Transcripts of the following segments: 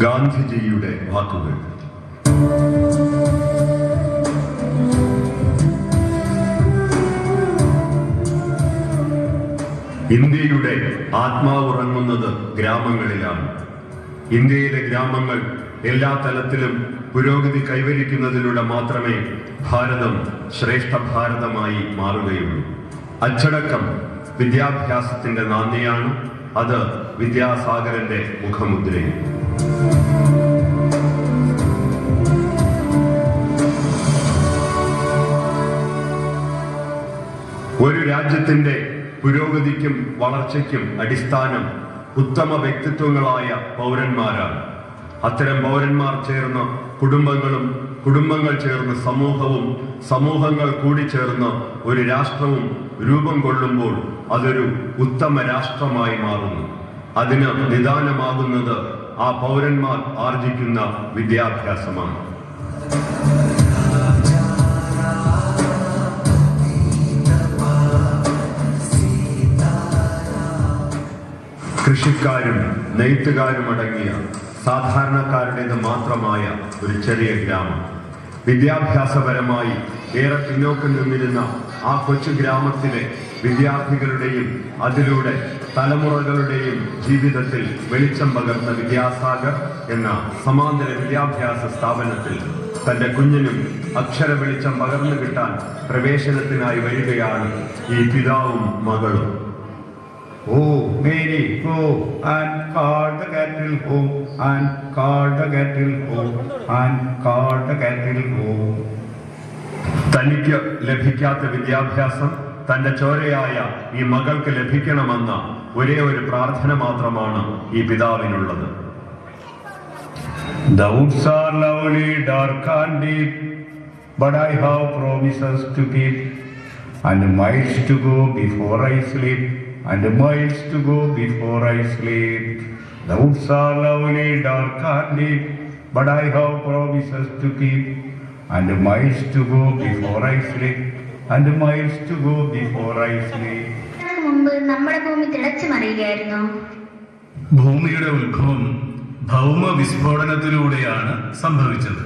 ഗാന്ധിജിയുടെ വാക്കുകൾ. ഇന്ത്യയുടെ ആത്മാവുറങ്ങുന്നത് ഗ്രാമങ്ങളിലാണ്. ഇന്ത്യയിലെ ഗ്രാമങ്ങൾ എല്ലാ തലത്തിലും പുരോഗതി കൈവരിക്കുന്നതിലൂടെ മാത്രമേ ഭാരതം ശ്രേഷ്ഠ ഭാരതമായി മാറുകയുള്ളൂ. അച്ചടക്കം വിദ്യാഭ്യാസത്തിന്റെ നാന്ദിയാണ്. അത് വിദ്യാസാഗരന്റെ മുഖമുദ്രയും. ഒരു രാജ്യത്തിന്റെ പുരോഗതിക്കും വളർച്ചയ്ക്കും അടിസ്ഥാനം ഉത്തമ വ്യക്തിത്വങ്ങളായ പൗരന്മാരാണ്. അത്തരം പൗരന്മാർ ചേർന്ന് കുടുംബങ്ങളും, കുടുംബങ്ങൾ ചേർന്ന് സമൂഹവും, സമൂഹങ്ങൾ കൂടി ചേർന്ന് ഒരു രാഷ്ട്രവും രൂപം കൊള്ളുമ്പോൾ അതൊരു ഉത്തമ രാഷ്ട്രമായി മാറുന്നു. അതിന് നിദാനമാകുന്നത് ആ പൗരന്മാർ ആർജിക്കുന്ന വിദ്യാഭ്യാസമാണ്. കൃഷിക്കാരും നെയ്ത്തുകാരും അടങ്ങിയ സാധാരണക്കാരുടേത് മാത്രമായ ഒരു ചെറിയ ഗ്രാമം. വിദ്യാഭ്യാസപരമായി ഏറെ പിന്നോക്കം നിന്നിരുന്ന ആ കൊച്ചു ഗ്രാമത്തിലെ വിദ്യാർത്ഥികളുടെയും അതിലൂടെ തലമുറകളുടെയും ജീവിതത്തിൽ വെളിച്ചം പകർന്ന വിദ്യാസാഗർ എന്ന സമാന്തര വിദ്യാഭ്യാസ സ്ഥാപനത്തിൽ തന്റെ കുഞ്ഞിനും അക്ഷര വെളിച്ചം പകർന്നു കിട്ടാൻ പ്രവേശനത്തിനായി വരികയാണ് ഈ പിതാവും മകളും. Oh, Mary, go and call the cattle home, and call the cattle home, and call the cattle home. തനിക്ക് ലഭിക്കാത്ത വിദ്യാഭ്യാസം തന്റെ ചോരയായ ഈ മകൾക്ക് ലഭിക്കണമെന്ന ഒരേ ഒരു പ്രാർത്ഥന മാത്രമാണ് ഈ പിതാവിനുള്ളത്. The woods are lovely, dark and deep, but I have promises to keep, and miles to go before I sleep, and miles to go before I sleep. The woods are lovely, dark and deep, but I have promises to keep, and miles to go before I sleep, and miles to go before I sleep. മുമ്പ് നമ്മുടെ ഭൂമി തിളച്ചു മറിയുകയായിരുന്നു. ഭൂമിയുടെ ഉത്ഭവം ഭൗമ വിസ്ഫോടനത്തിലൂടെയാണ് സംഭവിച്ചത്.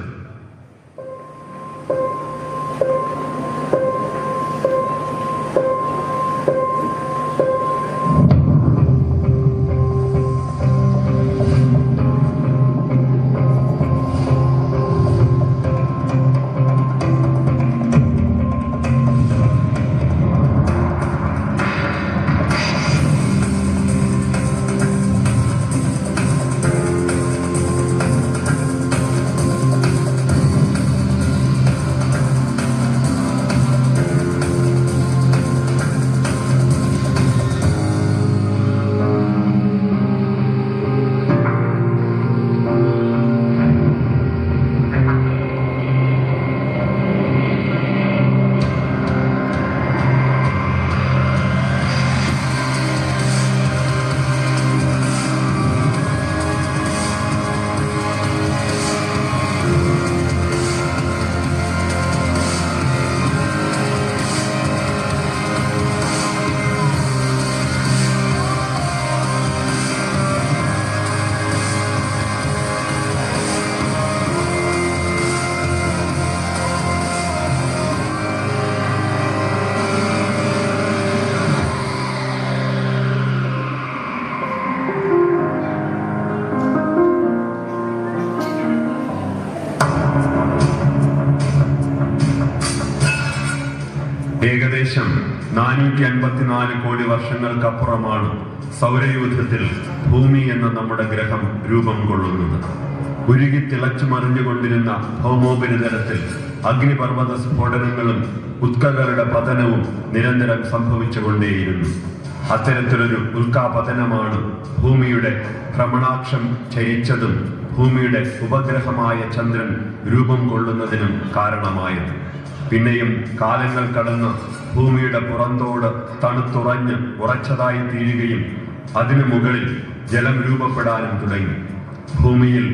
ഏകദേശം 454 കോടി വർഷങ്ങൾക്കപ്പുറമാണ് സൗരയൂഥത്തിൽ ഭൂമി എന്ന നമ്മുടെ ഗ്രഹം രൂപം കൊള്ളുന്നത്. ഉരുകി തിളച്ചു മറിഞ്ഞുകൊണ്ടിരുന്ന ഭൗമോപരിതലത്തിൽ അഗ്നിപർവ്വത സ്ഫോടനങ്ങളും ഉൽക്കകളുടെ പതനവും നിരന്തരം സംഭവിച്ചുകൊണ്ടേയിരുന്നു. അത്തരത്തിലൊരു ഉൽക്കാപതനമാണ് ഭൂമിയുടെ ഭ്രമണാക്ഷം ചരിച്ചതും ഭൂമിയുടെ ഉപഗ്രഹമായ ചന്ദ്രൻ രൂപം കൊള്ളുന്നതിനും കാരണമായത്. പിന്നെയും കാലങ്ങൾ കടന്ന് ഭൂമിയുടെ പുറന്തോട് തണുത്തുറഞ്ഞ് ഉറച്ചതായി തീരുകയും അതിനു മുകളിൽ ജലം രൂപപ്പെടാനും തുടങ്ങി. ഭൂമിയിൽ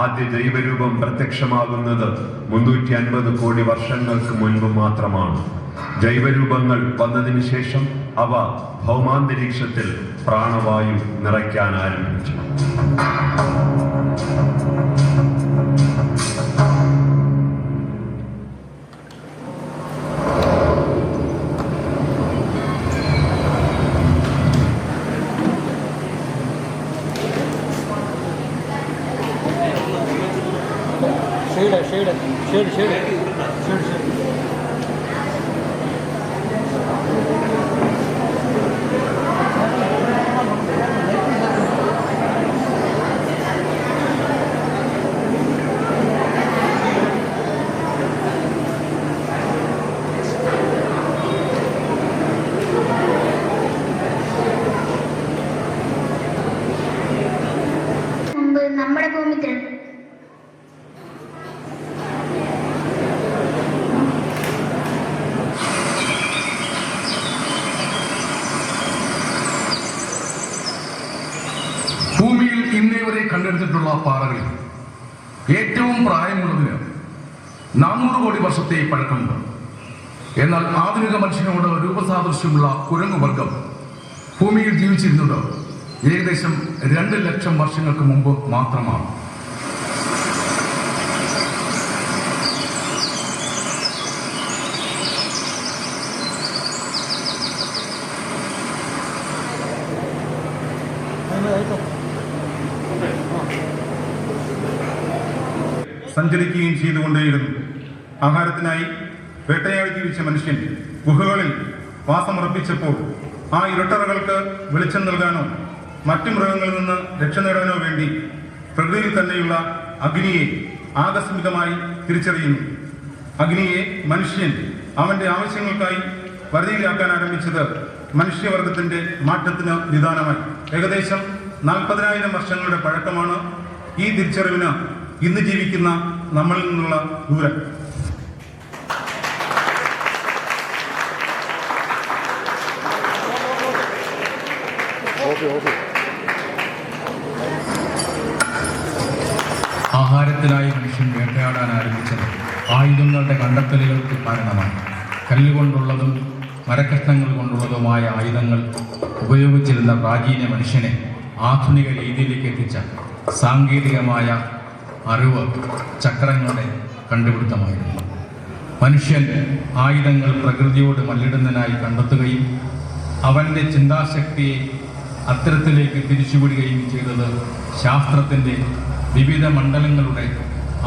ആദ്യ ജൈവരൂപം പ്രത്യക്ഷമാകുന്നത് 350 കോടി വർഷങ്ങൾക്ക് മുൻപ് മാത്രമാണ്. ജൈവരൂപങ്ങൾ വന്നതിന് ശേഷം അവ ഭൗമാന്തരീക്ഷത്തിൽ പ്രാണവായു നിറയ്ക്കാൻ ആരംഭിച്ചു. മുമ്പ് നമ്മുടെ ഭൂമി ഭൂമിയിൽ ഇന്നേ വരെ കണ്ടെടുത്തിട്ടുള്ള പാറകളിൽ ഏറ്റവും പ്രായമുള്ളതിന് 400 കോടി വർഷത്തെ പഴക്കമുണ്ട്. എന്നാൽ ആധുനിക മനുഷ്യനോട് രൂപസാദൃശ്യമുള്ള കുരങ്ങുവർഗം ഭൂമിയിൽ ജീവിച്ചിരുന്നത് ഏകദേശം 2 ലക്ഷം വർഷങ്ങൾക്ക് മുമ്പ് മാത്രമാണ്. സഞ്ചരിക്കുകയും ചെയ്തുകൊണ്ടേയിരുന്നു. ആഹാരത്തിനായി വേട്ടയാടി ജീവിച്ച മനുഷ്യൻ ഗുഹകളിൽ വാസമുറപ്പിച്ചപ്പോൾ ആ ഇരുട്ടറകൾക്ക് വെളിച്ചം നൽകാനോ മറ്റു മൃഗങ്ങളിൽ നിന്ന് രക്ഷ നേടാനോ വേണ്ടി പ്രകൃതിയിൽ തന്നെയുള്ള അഗ്നിയെ ആകസ്മികമായി തിരിച്ചറിയുന്നു. അഗ്നിയെ മനുഷ്യൻ അവന്റെ ആവശ്യങ്ങൾക്കായി വരുതിയിലാക്കാൻ ആരംഭിച്ചത് മനുഷ്യവർഗത്തിന്റെ മാറ്റത്തിന് നിദാനമായി. ഏകദേശം 40,000 വർഷങ്ങളുടെ പഴക്കമാണ് ഈ തിരിച്ചറിവിന് ഇന്ന് ജീവിക്കുന്ന നമ്മളിൽ നിന്നുള്ള ദൂരം. ആഹാരത്തിനായി മനുഷ്യൻ വേട്ടയാടാൻ ആരംഭിച്ചത് ആയുധങ്ങളുടെ കണ്ടെത്തലുകൾക്ക് കാരണമായി. കല്ലുകൊണ്ടുള്ളതും മരക്കഷ്ണങ്ങൾ കൊണ്ടുള്ളതുമായ ആയുധങ്ങൾ ഉപയോഗിച്ചിരുന്ന പ്രാചീന മനുഷ്യനെ ആധുനിക രീതിയിലേക്ക് എത്തിച്ച സാങ്കേതികമായ അറിവ് ചക്രങ്ങളുടെ കണ്ടുപിടുത്തമായിരുന്നു. മനുഷ്യൻ ആയുധങ്ങൾ പ്രകൃതിയോട് മല്ലിടുന്നതിനായി കണ്ടെത്തുകയും അവൻ്റെ ചിന്താശക്തിയെ അത്തരത്തിലേക്ക് തിരിച്ചുവിടുകയും ചെയ്തത് ശാസ്ത്രത്തിൻ്റെ വിവിധ മണ്ഡലങ്ങളുടെ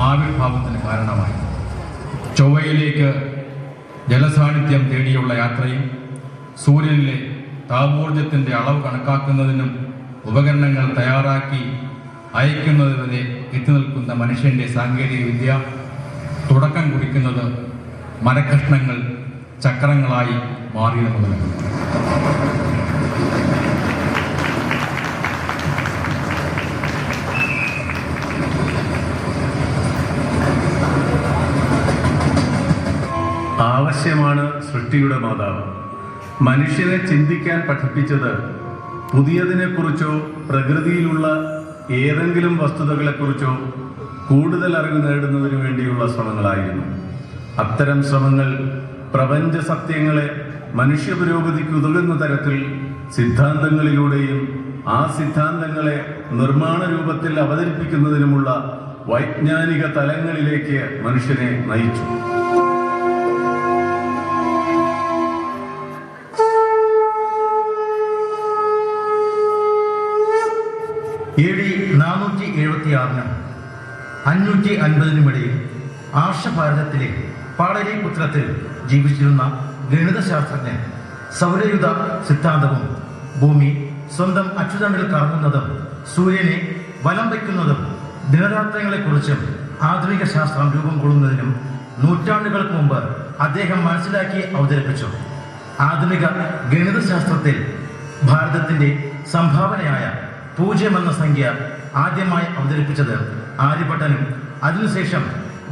ആവിർഭാവത്തിന് കാരണമായി. ചൊവ്വയിലേക്ക് ജലസാന്നിധ്യം തേടിയുള്ള യാത്രയും സൂര്യനിലെ താപോർജ്ജത്തിൻ്റെ അളവ് കണക്കാക്കുന്നതിനും ഉപകരണങ്ങൾ തയ്യാറാക്കി അയക്കുന്നതുവരെ എത്തി നിൽക്കുന്ന മനുഷ്യൻ്റെ സാങ്കേതിക വിദ്യ തുടക്കം കുറിക്കുന്നത് മരക്കഷ്ണങ്ങൾ ചക്രങ്ങളായി മാറിയത് മുതലാണ്. ആവശ്യമാണ് സൃഷ്ടിയുടെ മാതാവ്. മനുഷ്യനെ ചിന്തിക്കാൻ പഠിപ്പിച്ചത് പുതിയതിനെക്കുറിച്ചോ പ്രകൃതിയിലുള്ള ഏതെങ്കിലും വസ്തുതകളെക്കുറിച്ചോ കൂടുതൽ അറിവ് നേടുന്നതിന് വേണ്ടിയുള്ള ശ്രമങ്ങളായിരുന്നു. അത്തരം ശ്രമങ്ങൾ പ്രപഞ്ച സത്യങ്ങളെ മനുഷ്യ പുരോഗതിക്ക് ഉതകുന്ന തരത്തിൽ സിദ്ധാന്തങ്ങളിലൂടെയും ആ സിദ്ധാന്തങ്ങളെ നിർമ്മാണ രൂപത്തിൽ അവതരിപ്പിക്കുന്നതിനുമുള്ള വൈജ്ഞാനിക തലങ്ങളിലേക്ക് മനുഷ്യനെ നയിച്ചു. AD 476 550 ഇടയിൽ ആർഷഭാരതത്തിലെ പാടലീപുത്രത്തിൽ ജീവിച്ചിരുന്ന ഗണിതശാസ്ത്രജ്ഞൻ സൗരയുധ സിദ്ധാന്തവും ഭൂമി സ്വന്തം അച്ചുതണ്ടിൽ കറങ്ങുന്നതും സൂര്യനെ വലം വയ്ക്കുന്നതും ദിനരാത്രങ്ങളെക്കുറിച്ചും ആധുനിക ശാസ്ത്രം രൂപം കൊള്ളുന്നതിനും നൂറ്റാണ്ടുകൾക്ക് മുമ്പ് അദ്ദേഹം മനസ്സിലാക്കി അവതരിപ്പിച്ചു. ആധുനിക ഗണിതശാസ്ത്രത്തിൽ ഭാരതത്തിന്റെ സംഭാവനയായ 0 എന്ന സംഖ്യ ആദ്യമായി അവതരിപ്പിച്ചത് ആര്യഭട്ടനും അതിനുശേഷം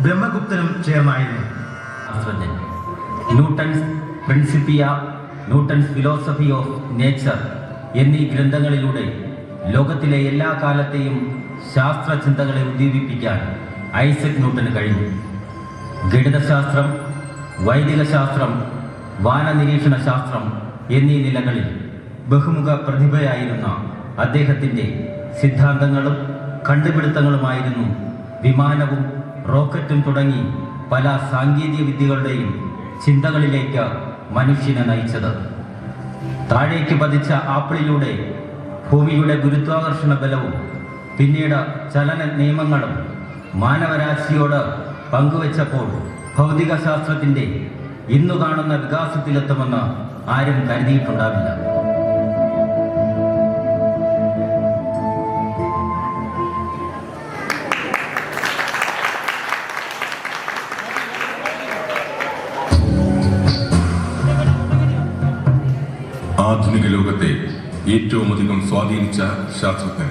ബ്രഹ്മഗുപ്തനും ചേർന്നായിരുന്നു. ശാസ്ത്രജ്ഞൻ Newton's Principia, Newton's philosophy of nature എന്നീ ഗ്രന്ഥങ്ങളിലൂടെ ലോകത്തിലെ എല്ലാ കാലത്തെയും ശാസ്ത്ര ചിന്തകളെ ഉദ്ദീപിപ്പിക്കാൻ ഐസക് ന്യൂട്ടന് കഴിഞ്ഞു. ഗണിതശാസ്ത്രം, വൈദിക ശാസ്ത്രം, വാനനിരീക്ഷണ ശാസ്ത്രം എന്നീ നിലകളിൽ ബഹുമുഖ പ്രതിഭയായിരുന്ന അദ്ദേഹത്തിൻ്റെ സിദ്ധാന്തങ്ങളും കണ്ടുപിടുത്തങ്ങളുമായിരുന്നു വിമാനവും റോക്കറ്റും തുടങ്ങി പല സാങ്കേതിക വിദ്യകളുടെയും ചിന്തകളിലേക്ക് മനുഷ്യനെ നയിച്ചത്. താഴേക്ക് പതിച്ച ആപ്പിളിലൂടെ ഭൂമിയുടെ ഗുരുത്വാകർഷണ ബലവും പിന്നീട് ചലന നിയമങ്ങളും മാനവരാശിയോട് പങ്കുവച്ചപ്പോൾ ഭൗതിക ശാസ്ത്രത്തിൻ്റെ ഇന്നു കാണുന്ന വികാസത്തിലെത്തുമെന്ന് ആരും കരുതിയിട്ടുണ്ടാവില്ല. ആധുനിക ലോകത്തെ ഏറ്റവും അധികം സ്വാധീനിച്ച ശാസ്ത്രജ്ഞൻ.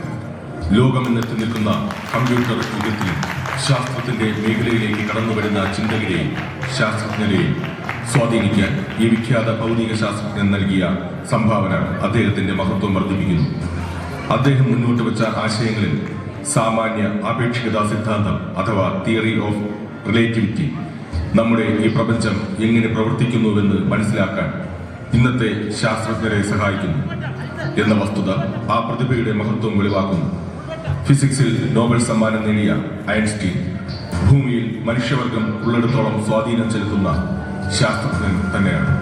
ലോകമെന്നെത്തി നിൽക്കുന്ന കമ്പ്യൂട്ടർ യുഗത്തിൽ ശാസ്ത്രത്തിന്റെ മേഖലയിലേക്ക് കടന്നുവരുന്ന ചിന്തകരെയും ശാസ്ത്രജ്ഞരെയും സ്വാധീനിക്കാൻ ഈ വിഖ്യാത ഭൗതിക ശാസ്ത്രജ്ഞൻ നൽകിയ സംഭാവന അദ്ദേഹത്തിന്റെ മഹത്വം വർദ്ധിപ്പിക്കുന്നു. അദ്ദേഹം മുന്നോട്ട് വെച്ച ആശയങ്ങളിൽ സാമാന്യ ആപേക്ഷികതാ സിദ്ധാന്തം അഥവാ തിയറി ഓഫ് റിലേറ്റിവിറ്റി നമ്മുടെ ഈ പ്രപഞ്ചം എങ്ങനെ പ്രവർത്തിക്കുന്നുവെന്ന് മനസ്സിലാക്കാൻ ഇന്നത്തെ ശാസ്ത്രജ്ഞരെ സഹായിക്കുന്നു എന്ന വസ്തുത ആ പ്രതിഭയുടെ മഹത്വം വെളിവാക്കുന്നു. ഫിസിക്സിൽ നോബൽ സമ്മാനം നേടിയ ഐൻസ്റ്റീൻ ഭൂമിയിൽ മനുഷ്യവർഗം ഉള്ളിടത്തോളം സ്വാധീനം ചെലുത്തുന്ന ശാസ്ത്രജ്ഞൻ തന്നെയാണ്.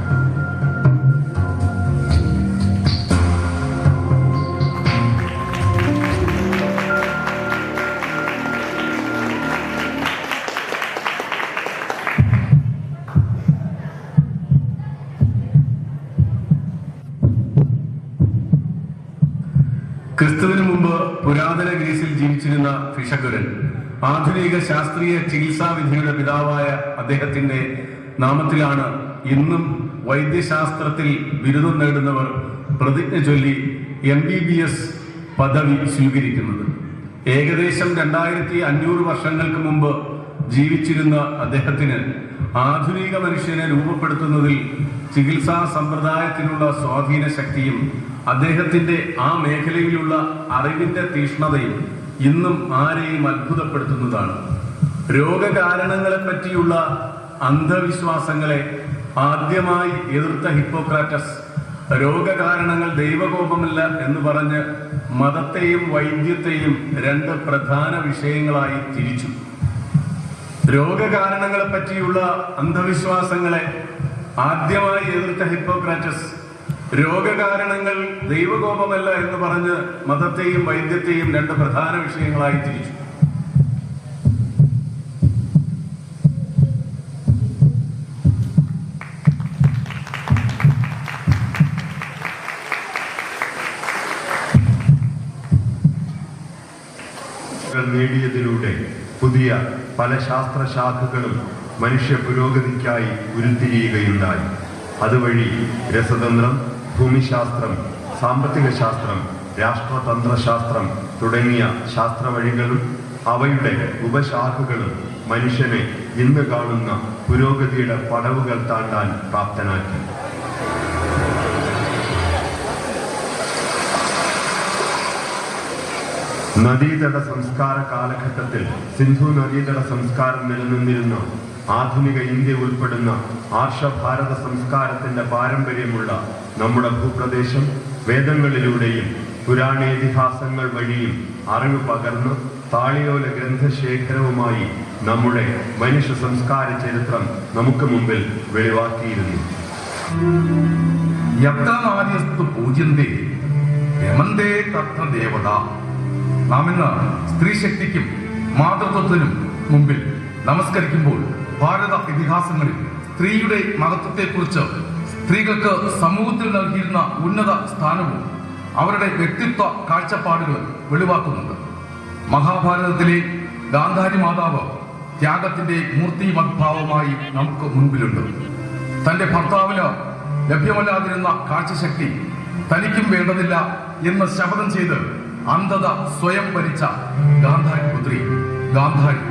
ക്രിസ്തുവിന് മുമ്പ് പുരാതന ഗ്രീസിൽ ജീവിച്ചിരുന്ന ഫിഷഗുരൻ ആധുനിക ശാസ്ത്രീയ ചികിത്സാ വിധിയുടെ പിതാവായ അദ്ദേഹത്തിന്റെ നാമത്തിലാണ് ഇന്നും വൈദ്യശാസ്ത്രത്തിൽ ബിരുദം നേടുന്നവർ പ്രതിജ്ഞ ചൊല്ലി MBBS പദവി സ്വീകരിക്കുന്നത്. ഏകദേശം 2500 വർഷങ്ങൾക്ക് മുമ്പ് ജീവിച്ചിരുന്ന അദ്ദേഹത്തിന് ആധുനിക മനുഷ്യനെ രൂപപ്പെടുത്തുന്നതിൽ ചികിത്സാ സമ്പ്രദായത്തിനുള്ള സ്വാധീന ശക്തിയും അദ്ദേഹത്തിന്റെ ആ മേഖലയിലുള്ള അറിവിന്റെ തീഷ്ണതയും ഇന്നും ആരെയും അത്ഭുതപ്പെടുത്തുന്നതാണ്. രോഗകാരണങ്ങളെ പറ്റിയുള്ള അന്ധവിശ്വാസങ്ങളെ ആദ്യമായി എതിർത്ത ഹിപ്പോക്രാറ്റസ് രോഗകാരണങ്ങൾ ദൈവകോപമല്ല എന്ന് പറഞ്ഞ് മതത്തെയും വൈദ്യത്തെയും 2 പ്രധാന വിഷയങ്ങളായി തിരിച്ചു. രോഗകാരണങ്ങളെ പറ്റിയുള്ള അന്ധവിശ്വാസങ്ങളെ ആദ്യമായി എതിർത്ത ഹിപ്പോക്രാറ്റസ് രോഗകാരണങ്ങൾ ദൈവകോപമല്ല എന്ന് പറഞ്ഞ് മതത്തെയും വൈദ്യത്തെയും 2 പ്രധാന വിഷയങ്ങളായി തിരിച്ചു. നേടിയതിലൂടെ പുതിയ പല ശാസ്ത്രശാഖകളും മനുഷ്യ പുരോഗതിക്കായി ഉരുത്തിരിയുകയുണ്ടായി. അതുവഴി രസതന്ത്രം, ഭൂമിശാസ്ത്രം, സാമ്പത്തിക ശാസ്ത്രം, രാഷ്ട്രതന്ത്രശാസ്ത്രം തുടങ്ങിയ ശാസ്ത്രവഴികളും അവയുടെ ഉപശാഖകളും മനുഷ്യനെ ഇന്ന് കാണുന്ന പുരോഗതിയുടെ പടവുകൾ താണ്ടാൻ പ്രാപ്തനാക്കി. നദീതട സംസ്കാര കാലഘട്ടത്തിൽ സിന്ധു നദീതട സംസ്കാരം നിലനിന്നിരുന്ന ആധുനിക ഇന്ത്യ ഉൾപ്പെടുന്ന ആർഷഭാരത സംസ്കാരത്തിന്റെ പാരമ്പര്യമുള്ള നമ്മുടെ ഭൂപ്രദേശം വേദങ്ങളിലൂടെയും പുരാണേതിഹാസങ്ങൾ വഴിയും അറിവ് പകർന്ന് താളിയോല ഗ്രന്ഥശേഖരവുമായി നമ്മുടെ മനുഷ്യ സംസ്കാര ചരിത്രം നമുക്ക് മുമ്പിൽ വെളിവാക്കിയിരുന്നു. യത്നാര്യസ്തു പൂജ്യന്തേ രമന്തേ തത്ര ദേവത. നാം ഇന്ന് സ്ത്രീ ശക്തിക്കും മാതൃത്വത്തിനും മുമ്പിൽ നമസ്കരിക്കുമ്പോൾ ഭാരത ഇതിഹാസങ്ങളിൽ സ്ത്രീയുടെ മഹത്വത്തെക്കുറിച്ച് സ്ത്രീകൾക്ക് സമൂഹത്തിൽ നൽകിയിരുന്ന ഉന്നത സ്ഥാനവും അവരുടെ വ്യക്തിത്വ കാഴ്ചപ്പാടുകൾ വെളിവാക്കുന്നുണ്ട്. മഹാഭാരതത്തിലെ ഗാന്ധാരി മാതാവ് ത്യാഗത്തിന്റെ മൂർത്തിമദ്ഭാവമായി നമുക്ക് മുൻപിലുണ്ട്. തന്റെ ഭർത്താവിന് ലഭ്യമല്ലാതിരുന്ന കാഴ്ചശക്തി തനിക്കും വേണ്ടതില്ല എന്ന് ശപഥം ചെയ്ത് അന്ധത സ്വയം ഭരിച്ച ഗാന്ധാരി പുത്രി ഗാന്ധാരി.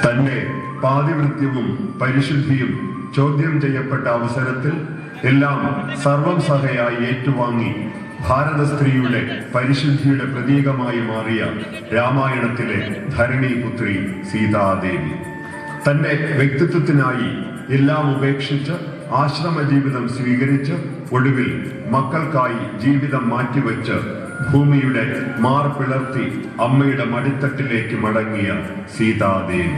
തന്നെ പാതിവൃത്യവും പരിശുദ്ധിയും ചോദ്യം ചെയ്യപ്പെട്ട അവസരത്തിൽ എല്ലാം സർവം സഹയായി ഏറ്റുവാങ്ങി ഭാരത സ്ത്രീയുടെ പരിശുദ്ധിയുടെ പ്രതീകമായി മാറിയ രാമായണത്തിലെ ധരണീപുത്രി സീതാദേവി തന്റെ വ്യക്തിത്വത്തിനായി എല്ലാം ഉപേക്ഷിച്ച് ആശ്രമ ജീവിതം സ്വീകരിച്ച് ഒടുവിൽ മക്കൾക്കായി ജീവിതം മാറ്റിവെച്ച് ഭൂമിയുടെ മാർ പിളർത്തി അമ്മയുടെ മടിത്തട്ടിലേക്ക് മടങ്ങിയ സീതാദേവി.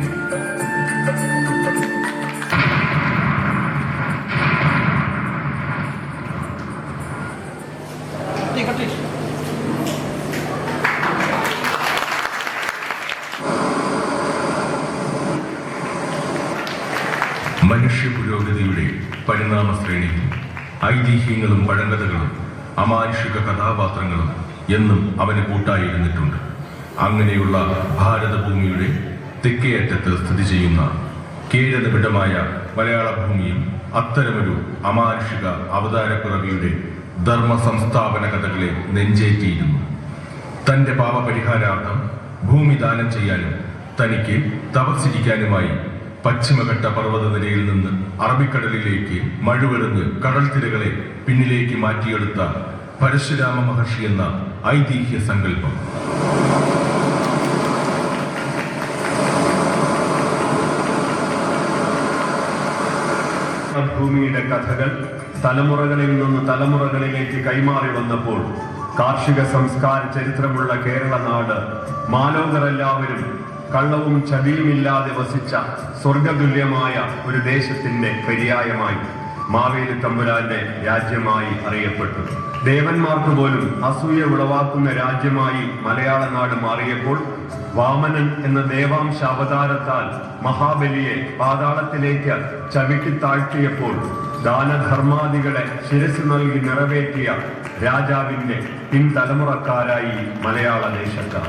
മനുഷ്യ പുരോഗതിയുടെ പരിണാമ ശ്രേണിയിൽ ഐതിഹ്യങ്ങളും പഴങ്കഥകളും അമാനുഷിക കഥാപാത്രങ്ങളും എന്നും അവന് കൂട്ടായിരുന്നിട്ടുണ്ട്. അങ്ങനെയുള്ള ഭാരതഭൂമിയുടെ തെക്കേ അറ്റത്ത് സ്ഥിതി ചെയ്യുന്ന കേരളവിടമായ മലയാള ഭൂമിയിൽ അത്തരമൊരു അമാനുഷിക അവതാരപ്പിറവിയുടെ ധർമ്മ സംസ്ഥാപന കഥകളെ നെഞ്ചേറ്റിയിരുന്നു. തന്റെ പാപപരിഹാരാർത്ഥം ഭൂമി ദാനം ചെയ്യാനും തനിക്ക് തപസ്സിരിക്കാനുമായി പശ്ചിമഘട്ട പർവ്വത നിരയിൽ നിന്ന് അറബിക്കടലിലേക്ക് മഴുവെറിഞ്ഞ് കടൽ തിരകളെ പിന്നിലേക്ക് മാറ്റിയെടുത്ത പരശുരാമ മഹർഷി എന്ന ഐതിഹ്യ സങ്കല്പം. ഭൂമിയുടെ കഥകൾ തലമുറകളിൽ നിന്ന് തലമുറകളിലേക്ക് കൈമാറി വന്നപ്പോൾ കാർഷിക സംസ്കാര ചരിത്രമുള്ള കേരള നാട് മാലോകരെല്ലാവരും കള്ളവും ചതിയുമില്ലാതെ വസിച്ച സ്വർഗതുല്യമായ ഒരു ദേശത്തിന്റെ പര്യായമായി മാവേലി തമ്പുരാന്റെ രാജ്യമായി അറിയപ്പെട്ടു. ദേവന്മാർക്ക് പോലും അസൂയ ഉളവാക്കുന്ന രാജ്യമായി മലയാള നാട് മാറിയപ്പോൾ വാമനൻ എന്ന ദേവാംശ അവതാരത്താൽ മഹാബലിയെ പാതാളത്തിലേക്ക് ചവിട്ടി താഴ്ത്തിയപ്പോൾ ദാനധർമാദികളെ ശിരസ് നൽകി നിറവേറ്റിയ രാജാവിന്റെ പിൻതലമുറക്കാരായി മലയാള ദേശക്കാർ.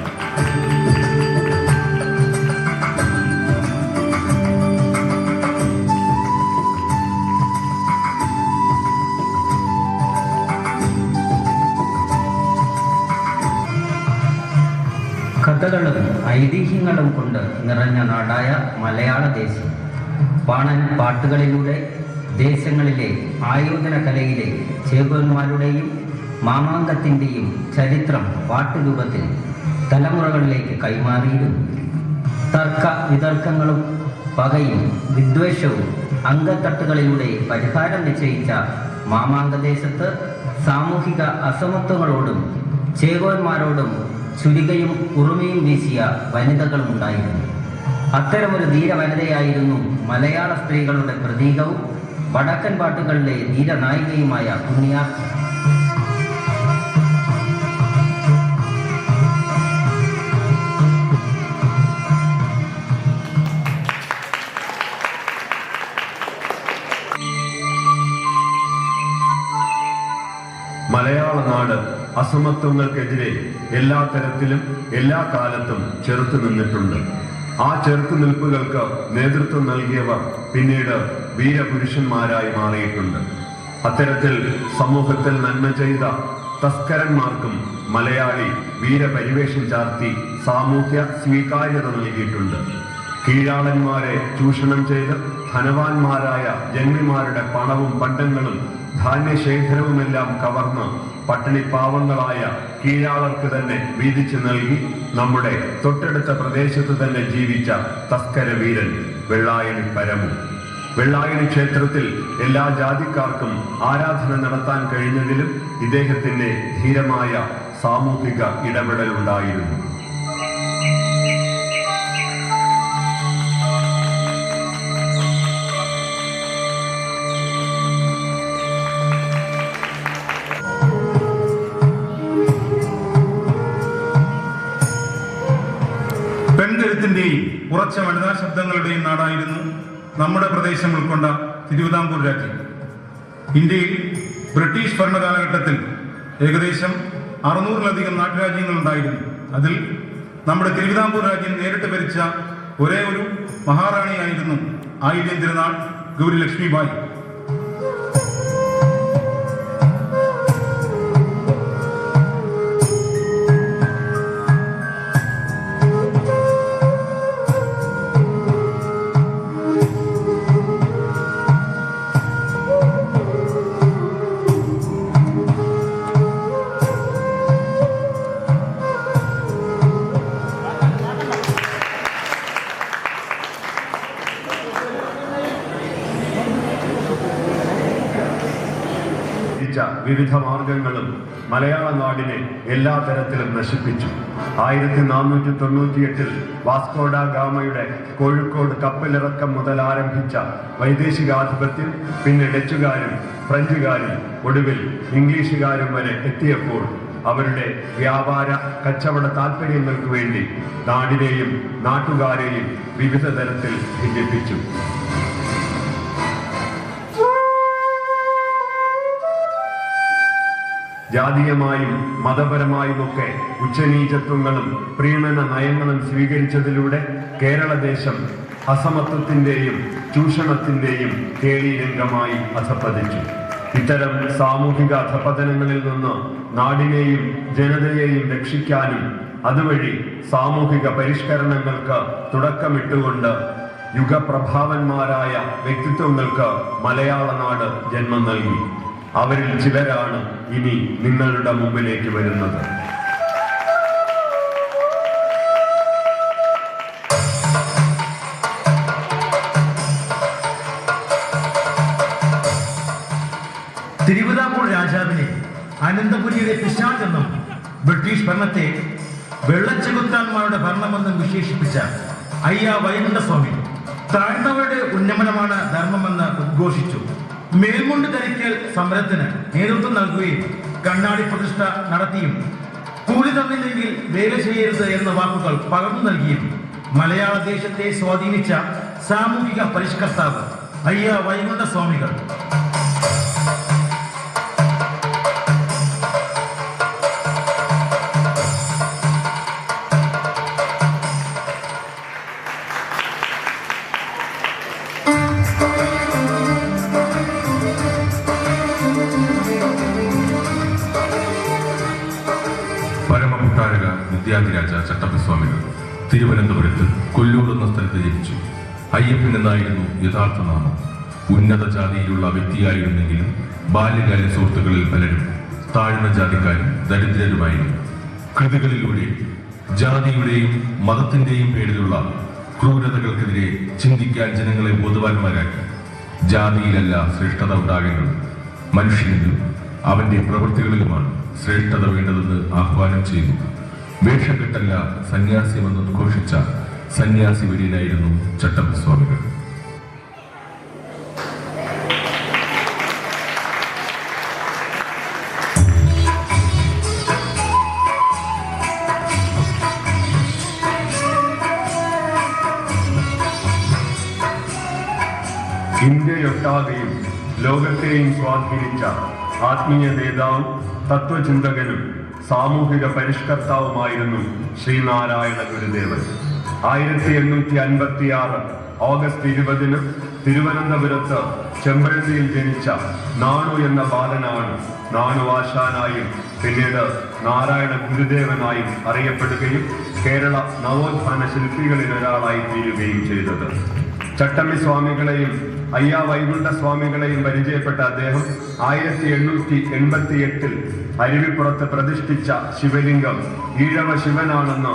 കഥകളും ഐതിഹ്യങ്ങളും കൊണ്ട് നിറഞ്ഞ നാടായ മലയാള ദേശം പാണൻ പാട്ടുകളിലൂടെ ദേശങ്ങളിലെ ആയോധന കലയിലെ ചേകോന്മാരുടെയും മാമാങ്കത്തിൻ്റെയും ചരിത്രം പാട്ടുരൂപത്തിൽ തലമുറകളിലേക്ക് കൈമാറിയിരുന്നു. തർക്ക വിതർക്കങ്ങളും പകയും വിദ്വേഷവും അംഗത്തട്ടുകളിലൂടെ പരിഹാരം നിശ്ചയിച്ച മാമാങ്കദേശത്ത് സാമൂഹിക അസമത്വങ്ങളോടും ചേകോന്മാരോടും ചുരികയും ഉറുമയും വീശിയ വനിതകളും ഉണ്ടായിരുന്നു. അത്തരമൊരു ധീരവനിതയായിരുന്നു മലയാള സ്ത്രീകളുടെ പ്രതീകവും വടക്കൻ പാട്ടുകളിലെ ധീരനായികയുമായ പുണ്യാർച്ച. മലയാള നാട് അസമത്വങ്ങൾക്കെതിരെ എല്ലാ തരത്തിലും എല്ലാ കാലത്തും ചെറുത്തു നിന്നിട്ടുണ്ട്. ആ ചെറുത്തുനിൽപ്പുകൾക്ക് നേതൃത്വം നൽകിയവർ പിന്നീട് വീരപുരുഷന്മാരായി മാറിയിട്ടുണ്ട്. അത്തരത്തിൽ സമൂഹത്തിൽ നന്മ ചെയ്ത തസ്കരന്മാർക്കും മലയാളി വീരപരിവേഷം ചാർത്തി സാമൂഹ്യ സ്വീകാര്യത നൽകിയിട്ടുണ്ട്. കീഴാളന്മാരെ ചൂഷണം ചെയ്ത് ധനവാന്മാരായ ജന്മിമാരുടെ പണവും പണ്ടങ്ങളും ധാന്യശേഖരവുമെല്ലാം കവർന്ന് പട്ടിണിപ്പാവങ്ങളായ കീഴാളർക്ക് തന്നെ വീതിച്ചു നൽകി നമ്മുടെ തൊട്ടടുത്ത പ്രദേശത്ത് തന്നെ ജീവിച്ച തസ്കര വീരൻ വെള്ളായണി പരമു. വെള്ളായണി ക്ഷേത്രത്തിൽ എല്ലാ ജാതിക്കാർക്കും ആരാധന നടത്താൻ കഴിഞ്ഞതിലും ഇദ്ദേഹത്തിന്റെ ധീരമായ സാമൂഹിക ഇടപെടലുണ്ടായിരുന്നു. പെൺകരുത്തിന്റെയും ഉറച്ച വനിതാ ശബ്ദങ്ങളുടെയും നാടായിരുന്നു നമ്മുടെ പ്രദേശം ഉൾക്കൊണ്ട തിരുവിതാംകൂർ രാജ്യം. ഇന്ത്യയിൽ ബ്രിട്ടീഷ് ഭരണകാലഘട്ടത്തിൽ ഏകദേശം 600-ലധികം നാട്ടുരാജ്യങ്ങൾ ഉണ്ടായിരുന്നു. അതിൽ നമ്മുടെ തിരുവിതാംകൂർ രാജ്യം നേരിട്ട് ഭരിച്ച ഒരേ ഒരു മഹാറാണിയായിരുന്നു ആയില്യം തിരുനാൾ ഗൗരി ലക്ഷ്മിബായി. സ്വീകരിച്ച വിവിധ മാർഗങ്ങളും മലയാള നാടിനെ എല്ലാ തരത്തിലും നശിപ്പിച്ചു. 1498 വാസ്കോഡ ഗാമയുടെ കോഴിക്കോട് കപ്പലിറക്കം മുതൽ ആരംഭിച്ച വൈദേശികാധിപത്യം പിന്നെ ഡച്ചുകാരും ഫ്രഞ്ചുകാരും ഒടുവിൽ ഇംഗ്ലീഷുകാരും വരെ എത്തിയപ്പോൾ അവരുടെ വ്യാപാര കച്ചവട താൽപര്യങ്ങൾക്ക് വേണ്ടി നാടിനെയും നാട്ടുകാരെയും വിവിധ തരത്തിൽ ഭിന്നിപ്പിച്ചു. ജാതീയമായും മതപരമായുമൊക്കെ ഉച്ചനീചത്വങ്ങളും പ്രീണന നയങ്ങളും സ്വീകരിച്ചതിലൂടെ കേരളദേശം അസമത്വത്തിന്റെയും ചൂഷണത്തിന്റെയും കേളീരംഗമായി അധപ്പതിച്ചു. ഇത്തരം സാമൂഹിക അധപതനങ്ങളിൽ നിന്ന് നാടിനെയും ജനതയെയും രക്ഷിക്കാനും അതുവഴി സാമൂഹിക പരിഷ്കരണങ്ങൾക്ക് തുടക്കമിട്ടുകൊണ്ട് യുഗപ്രഭാവന്മാരായ വ്യക്തിത്വങ്ങൾക്ക് മലയാള നാട് ജന്മം നൽകി. അവരിൽ ചിലരാണ് ഇനി നിങ്ങളുടെ മുമ്പിലേക്ക് വരുന്നത്. തിരുവിതാംകൂർ രാജാവിനെ അനന്തപുരിയുടെ പിശാചെന്നും ബ്രിട്ടീഷ് ഭരണത്തെ വെള്ളച്ചെകുത്താന്മാരുടെ ഭരണമെന്നും വിശേഷിപ്പിച്ച അയ്യ വൈകുണ്ഠസ്വാമി താഴ്ന്നവരുടെ ഉന്നമനമാണ് ധർമ്മമെന്ന് ഉദ്ഘോഷിച്ചു. മേൽമുണ്ട് ധരിക്കൽ സമരത്തിന് നേതൃത്വം നൽകുകയും കണ്ണാടി പ്രതിഷ്ഠ നടത്തിയും കൂലി തന്നില്ലെങ്കിൽ വേല ചെയ്യരുത് എന്ന വാക്കുകൾ പകർന്നു നൽകിയും മലയാള ദേശത്തെ സ്വാധീനിച്ച സാമൂഹിക പരിഷ്കർത്താവ് അയ്യ വൈകുണ്ഠസ്വാമികൾ. വിദ്യാധിരാജ ചട്ടമ്പിസ്വാമികൾ തിരുവനന്തപുരത്ത് കൊല്ലൂർ എന്ന സ്ഥലത്ത് ജനിച്ചു. അയ്യപ്പൻ എന്നായിരുന്നു യഥാർത്ഥ നാമം. ഉന്നത ജാതിയിലുള്ള വ്യക്തിയായിരുന്നെങ്കിലും ബാല്യകാല സുഹൃത്തുക്കളിൽ പലരും താഴ്ന്ന ജാതിക്കാരും ദരിദ്രരുമായിരുന്നു. കൃതികളിലൂടെ ജാതിയുടെയും മതത്തിന്റെയും പേരിലുള്ള ക്രൂരതകൾക്കെതിരെ ചിന്തിക്കാൻ ജനങ്ങളെ ബോധവാന്മാരാക്കി. ജാതിയിലല്ല ശ്രേഷ്ഠത ഉണ്ടാകേണ്ടത്, മനുഷ്യനിലും അവന്റെ പ്രവൃത്തികളിലുമാണ് ശ്രേഷ്ഠത വേണ്ടതെന്ന് ആഹ്വാനം ചെയ്തു. വേഷക്കെട്ടല്ല സന്യാസിമെന്ന് ഉദ്ഘോഷിച്ച സന്യാസി വര്യനായിരുന്നു ചട്ടമ്പിസ്വാമികൾ. ഇന്ത്യയൊട്ടാകെയും ലോകത്തെയും സ്വാധീനിച്ച ആത്മീയ നേതാവും തത്വചിന്തകനും സാമൂഹിക പരിഷ്കർത്താവുമായിരുന്നു ശ്രീനാരായണ ഗുരുദേവൻ. 1856 ഓഗസ്റ്റ് 20 തിരുവനന്തപുരത്ത് ചെമ്പഴന്തിയിൽ ജനിച്ച നാണു എന്ന ബാലനാണ് നാണു ആശാനായും പിന്നീട് നാരായണ ഗുരുദേവനായും അറിയപ്പെടുകയും കേരള നവോത്ഥാന ശില്പികളിൽ ഒരാളായി തീരുകയും ചെയ്തത്. ചട്ടമ്പി സ്വാമികളെയും അയ്യ വൈകുണ്ഠസ്വാമികളെയും പരിചയപ്പെട്ട അദ്ദേഹം 1888 അരുവിപ്പുറത്ത് പ്രതിഷ്ഠിച്ച ശിവലിംഗം ഈഴവ ശിവനാണെന്ന്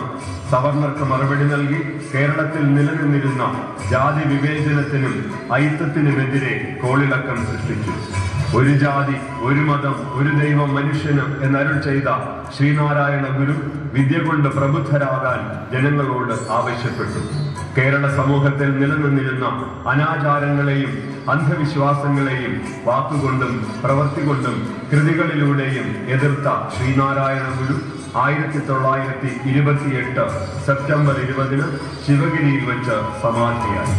സവർണർക്ക് മറുപടി നൽകി കേരളത്തിൽ നിലനിന്നിരുന്ന ജാതി വിവേചനത്തിനും ഐത്തത്തിനുമെതിരെ കോളിളക്കം സൃഷ്ടിച്ചു. ഒരു ജാതി, ഒരു മതം, ഒരു ദൈവം മനുഷ്യന് എന്നരുൾ ചെയ്ത ശ്രീനാരായണ ഗുരു വിദ്യ കൊണ്ട് പ്രബുദ്ധരാകാൻ ജനങ്ങളോട് ആവശ്യപ്പെട്ടു. കേരള സമൂഹത്തിൽ നിലനിന്നിരുന്ന അനാചാരങ്ങളെയും അന്ധവിശ്വാസങ്ങളെയും വാക്കുകൊണ്ടും പ്രവൃത്തി കൊണ്ടും കൃതികളിലൂടെയും എതിർത്ത ശ്രീനാരായണ ഗുരു 1928 സെപ്റ്റംബർ 20 ശിവഗിരിയിൽ വെച്ച് സമാധിയായി.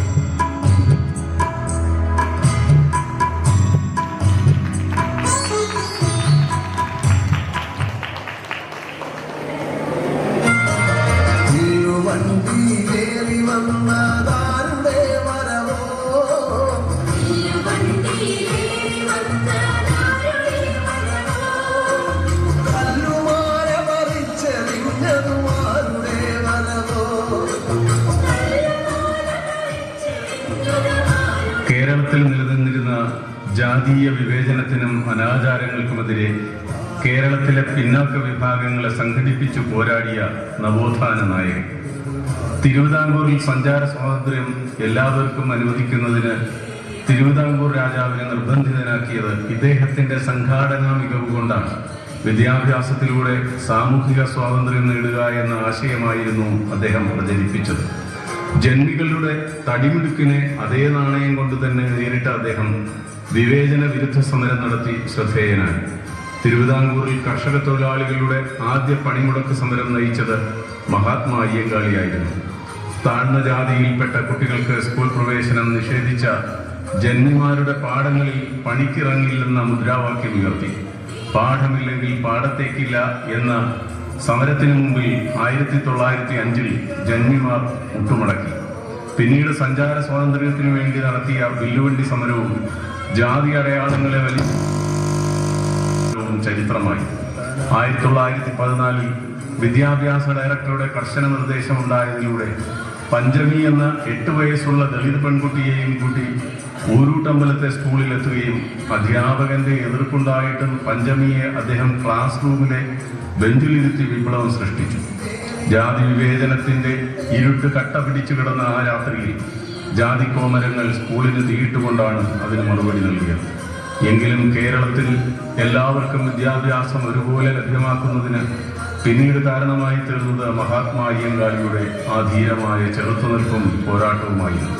കേരളത്തിൽ നിലനിന്നിരുന്ന ജാതീയ വിവേചനത്തിനും അനാചാരങ്ങൾക്കുമെതിരെ കേരളത്തിലെ പിന്നാക്ക വിഭാഗങ്ങളെ സംഘടിപ്പിച്ചു പോരാടിയ നവോത്ഥാന നായകൻ. തിരുവിതാംകൂറിൽ സഞ്ചാര സ്വാതന്ത്ര്യം എല്ലാവർക്കും അനുവദിക്കുന്നതിന് തിരുവിതാംകൂർ രാജാവിനെ നിർബന്ധിതനാക്കിയത് ഇദ്ദേഹത്തിന്റെ സംഘാടനാ മികവ് കൊണ്ടാണ്. വിദ്യാഭ്യാസത്തിലൂടെ സാമൂഹിക സ്വാതന്ത്ര്യം നേടുക എന്ന ആശയമായിരുന്നു അദ്ദേഹം പ്രചരിപ്പിച്ചത്. ജന്മികളുടെ തടിമിടുക്കിനെ അതേ നാണയം കൊണ്ട് തന്നെ നേരിട്ട അദ്ദേഹം വിവേചന വിരുദ്ധ സമരം നടത്തി ശ്രദ്ധേയനായി. തിരുവിതാംകൂറിൽ കർഷക തൊഴിലാളികളുടെ ആദ്യ പണിമുടക്ക് സമരം നയിച്ചത് മഹാത്മാ അയ്യങ്കാളിയായിരുന്നു. താഴ്ന്ന ജാതിയിൽപ്പെട്ട കുട്ടികൾക്ക് സ്കൂൾ പ്രവേശനം നിഷേധിച്ച ജന്മിമാരുടെ പാടങ്ങളിൽ പണിക്കിറങ്ങില്ലെന്ന മുദ്രാവാക്യം ഉയർത്തി. പാഠമില്ലെങ്കിൽ പാടത്തേക്കില്ല എന്ന സമരത്തിന് മുമ്പിൽ 1905 ജന്മിമാർ മുട്ടുമടക്കി. പിന്നീട് സഞ്ചാര സ്വാതന്ത്ര്യത്തിനു വേണ്ടി നടത്തിയ വില്ലുവണ്ടി സമരവും ജാതി അടയാളങ്ങളെ വലിയ ചരിത്രമായി. 1914 വിദ്യാഭ്യാസ ഡയറക്ടറുടെ കർശന നിർദ്ദേശമുണ്ടായതിലൂടെ പഞ്ചമി എന്ന 8 വയസ്സുള്ള ദളിത് പെൺകുട്ടിയെയും കൂട്ടി ഊരൂട്ടമ്പലത്തെ സ്കൂളിലെത്തുകയും അധ്യാപകന്റെ എതിർപ്പുണ്ടായിട്ടും പഞ്ചമിയെ അദ്ദേഹം ക്ലാസ് റൂമിലെ ബെഞ്ചിലിരുത്തി വിപ്ലവം സൃഷ്ടിച്ചു. ജാതി വിവേചനത്തിന്റെ ഇരുട്ട് കട്ട പിടിച്ചു കിടന്ന ആ രാത്രിയിൽ ജാതിക്കോമരങ്ങൾ സ്കൂളിന് തീയിട്ടുകൊണ്ടാണ് അതിന് മറുപടി നൽകിയത്. എങ്കിലും കേരളത്തിൽ എല്ലാവർക്കും വിദ്യാഭ്യാസം ഒരുപോലെ ലഭ്യമാക്കുന്നതിന് പിന്നീട് കാരണമായി തീർന്നത് മഹാത്മാ അയ്യങ്കാളിയുടെ ആ ധീരമായ ചെറുത്തുനിൽപ്പും പോരാട്ടവുമായിരുന്നു.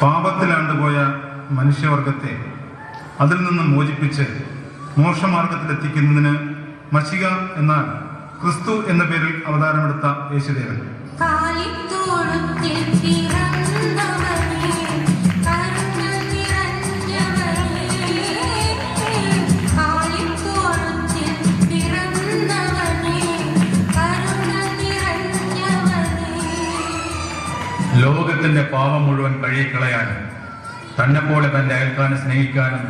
പാപത്തിലാണ്ടുപോയ മനുഷ്യവർഗത്തെ അതിൽ നിന്ന് മോചിപ്പിച്ച് മോക്ഷമാർഗത്തിലെത്തിക്കുന്നതിന് മശിക എന്നാൽ ക്രിസ്തു എന്ന പേരിൽ അവതാരമെടുത്ത യേശുദേവൻ. ലോകത്തിന്റെ പാപം മുഴുവൻ കഴുകിക്കളയാനും തന്നെപ്പോലെ തന്റെ അയൽക്കാരനെ സ്നേഹിക്കാനും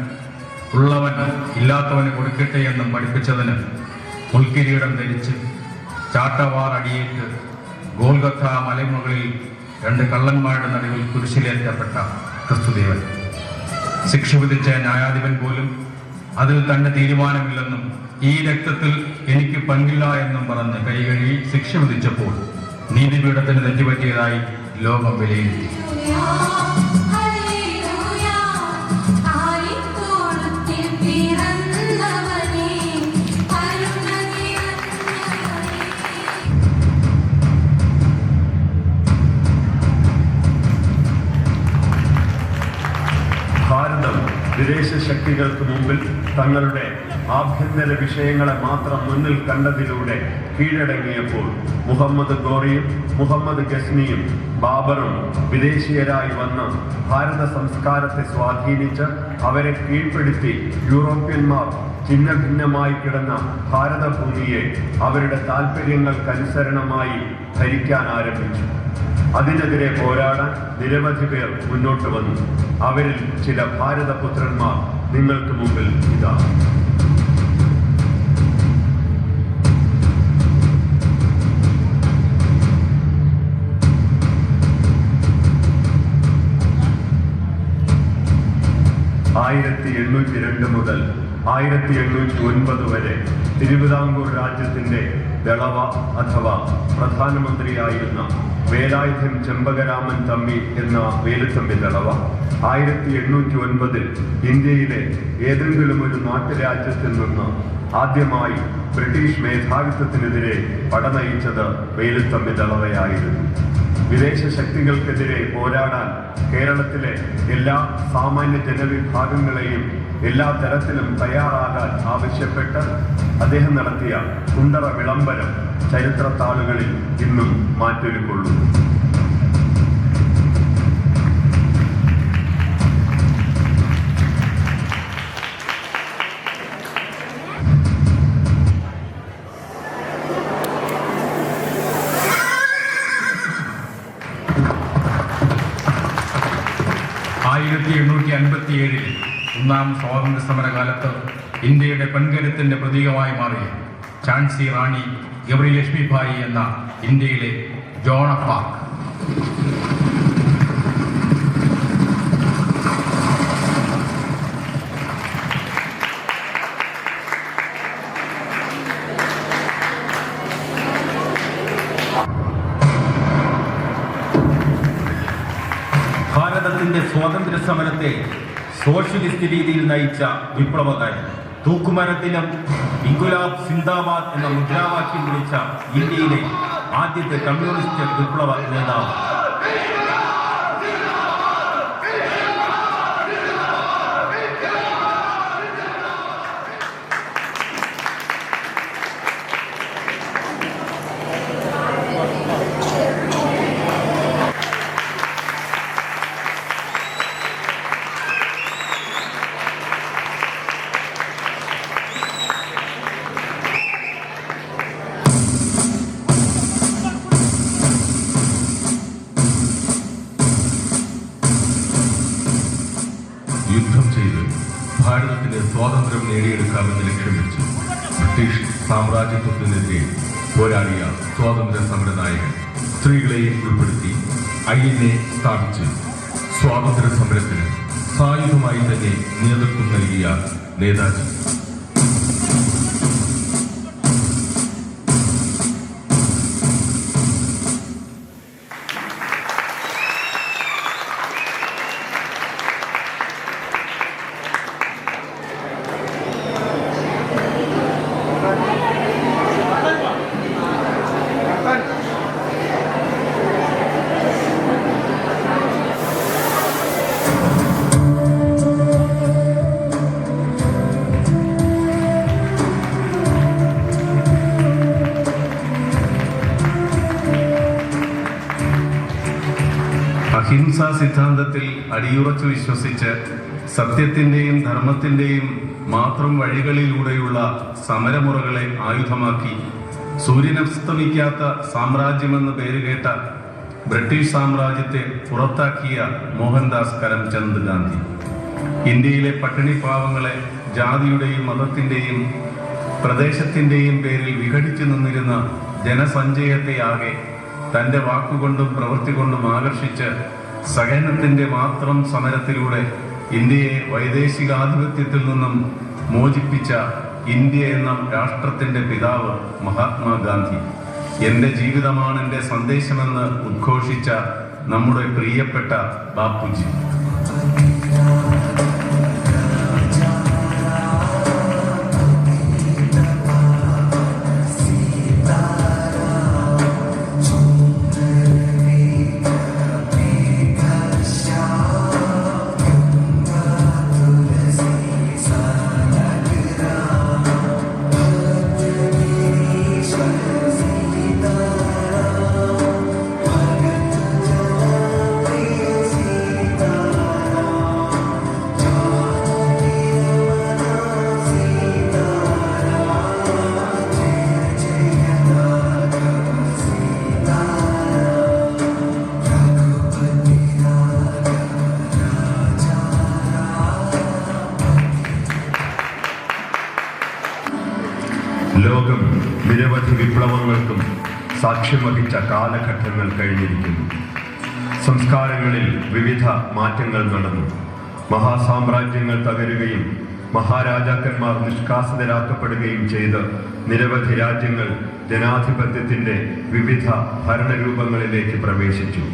ഉള്ളവൻ ഇല്ലാത്തവന് കൊടുക്കട്ടെ എന്നും പഠിപ്പിച്ചതിന് മുൾക്കിരീടം ധരിച്ച് ചാട്ടവാർ അടിയേറ്റ് ഗോൽഗൊഥ മലമുകളിൽ 2 കള്ളന്മാരുടെ നടുവിൽ കുരിശിലേറ്റപ്പെട്ട ക്രിസ്തുദേവൻ. ശിക്ഷ വിധിച്ച ന്യായാധിപൻ പോലും അതിൽ തന്റെ തീരുമാനമില്ലെന്നും ഈ രക്തത്തിൽ എനിക്ക് പങ്കില്ല എന്നും പറഞ്ഞ് കൈകഴുകി ശിക്ഷ വിധിച്ചപ്പോൾ നീതിപീഠത്തിന് തെറ്റുപറ്റിയതായി ലോകം വിലയിരുത്തി. ഭാരതം വിദേശ ശക്തികൾക്ക് മുമ്പിൽ തങ്ങളുടെ ആഭ്യന്തര വിഷയങ്ങളെ മാത്രം മുന്നിൽ കണ്ടതിലൂടെ കീഴടങ്ങിയപ്പോൾ മുഹമ്മദ് ഗോറിയും മുഹമ്മദ് ഗസ്നിയും ബാബറും വിദേശീയരായി വന്ന് ഭാരത സംസ്കാരത്തെ സ്വാധീനിച്ച് അവരെ കീഴ്പ്പെടുത്തി യൂറോപ്യന്മാർ ഛിന്ന ഭിന്നമായി കിടന്ന ഭാരതഭൂമിയെ അവരുടെ താല്പര്യങ്ങൾക്കനുസരണമായി ഭരിക്കാൻ ആരംഭിച്ചു. അതിനെതിരെ പോരാടാൻ നിരവധി പേർ മുന്നോട്ട് വന്നു. അവരിൽ ചില ഭാരതപുത്രന്മാർ നിങ്ങൾക്ക് മുമ്പിൽ ഇതാ. (1802) മുതൽ 1809 വരെ തിരുവിതാംകൂർ രാജ്യത്തിന്റെ ദളവ അഥവാ പ്രധാനമന്ത്രിയായിരുന്ന വേലായുധൻ ചെമ്പകരാമൻ തമ്പി എന്ന വേലുത്തമ്പി ദളവ 1809 ഇന്ത്യയിലെ ഏതെങ്കിലും ഒരു നാട്ടുരാജ്യത്തിൽ നിന്ന് ആദ്യമായി ബ്രിട്ടീഷ് മേധാവിത്വത്തിനെതിരെ പടനയിച്ചത് വേലുത്തമ്പി ദളവയായിരുന്നു. വിദേശ ശക്തികൾക്കെതിരെ പോരാടാൻ കേരളത്തിലെ എല്ലാ സാമാന്യ ജനവിഭാഗങ്ങളെയും എല്ലാ തരത്തിലും തയ്യാറാകാൻ ആവശ്യപ്പെട്ട് അദ്ദേഹം നടത്തിയ കുണ്ടറ വിളംബരം ചരിത്രത്താളുകളിൽ ഇന്നും മാറ്റൊരുക്കൊള്ളുന്നു. ഒന്നാം സ്വാതന്ത്ര്യ സമരകാലത്ത് ഇന്ത്യയുടെ പെൺകരുത്തിന്റെ പ്രതീകമായി മാറിയ ഝാൻസി റാണി ഗൗരി ലക്ഷ്മിഭായി എന്ന ഇന്ത്യയിലെ ജോൺ ഓഫ് ആർക്ക്. ഭാരതത്തിന്റെ സ്വാതന്ത്ര്യ സമരത്തെ സോഷ്യലിസ്റ്റ് രീതിയിൽ നയിച്ച വിപ്ലവകാരി, തൂക്കുമരത്തിലും ഇൻകുലാബ് സിന്ദാബാദ് എന്ന മുദ്രാവാക്യം വിളിച്ച ഇന്ത്യയിലെ ആദ്യത്തെ കമ്മ്യൂണിസ്റ്റ് വിപ്ലവ നേതാവ്. യുദ്ധം ചെയ്ത് ഭാരതത്തിന് സ്വാതന്ത്ര്യം നേടിയെടുക്കാമെന്ന് ലക്ഷ്യം വെച്ച് ബ്രിട്ടീഷ് സാമ്രാജ്യത്വത്തിനെതിരെ പോരാടിയ സ്വാതന്ത്ര്യ സമര നായകൻ, സ്ത്രീകളെയും ഉൾപ്പെടുത്തി INA സ്ഥാപിച്ച് സ്വാതന്ത്ര്യ സമരത്തിന് സായുധമായി തന്നെ നേതൃത്വം നൽകിയ നേതാജി. അഹിംസാ സിദ്ധാന്തത്തിൽ അടിയുറച്ചു വിശ്വസിച്ച് സത്യത്തിന്റെയും ധർമ്മത്തിന്റെയും മാത്രം വഴികളിലൂടെയുള്ള സമരമുറകളെ ആയുധമാക്കി സൂര്യനസ്തമിക്കാത്ത സാമ്രാജ്യമെന്ന് പേരുകേട്ട ബ്രിട്ടീഷ് സാമ്രാജ്യത്തെ പുറത്താക്കിയ മോഹൻദാസ് കരംചന്ദ് ഗാന്ധി ഇന്ത്യയിലെ പട്ടിണിപ്പാവങ്ങളെ ജാതിയുടെയും മതത്തിന്റെയും പ്രദേശത്തിന്റെയും പേരിൽ വിഘടിച്ചു നിന്നിരുന്ന ജനസഞ്ചയത്തെയാകെ തന്റെ വാക്കുകൊണ്ടും പ്രവൃത്തി കൊണ്ടും ആകർഷിച്ച് സഹനത്തിന്റെ മാത്രം സമരത്തിലൂടെ ഇന്ത്യയെ വൈദേശികാധിപത്യത്തിൽ നിന്നും മോചിപ്പിച്ച ഇന്ത്യ എന്ന രാഷ്ട്രത്തിന്റെ പിതാവ് മഹാത്മാഗാന്ധി, എന്റെ ജീവിതമാണ് എന്റെ സന്ദേശമെന്ന് ഉദ്ഘോഷിച്ച നമ്മുടെ പ്രിയപ്പെട്ട ബാപ്പുജി. ലോകം നിരവധി വിപ്ലവങ്ങൾക്കും സാക്ഷ്യം വഹിച്ച കാലഘട്ടങ്ങൾ കഴിഞ്ഞിരിക്കുന്നു. സംസ്കാരങ്ങളിൽ വിവിധ മാറ്റങ്ങൾ നടന്നു. മഹാസാമ്രാജ്യങ്ങൾ തകരുകയും മഹാരാജാക്കന്മാർ നിഷ്കാസിതരാക്കപ്പെടുകയും ചെയ്ത് നിരവധി രാജ്യങ്ങൾ ജനാധിപത്യത്തിന്റെ വിവിധ ഭരണരൂപങ്ങളിലേക്ക് പ്രവേശിച്ചു.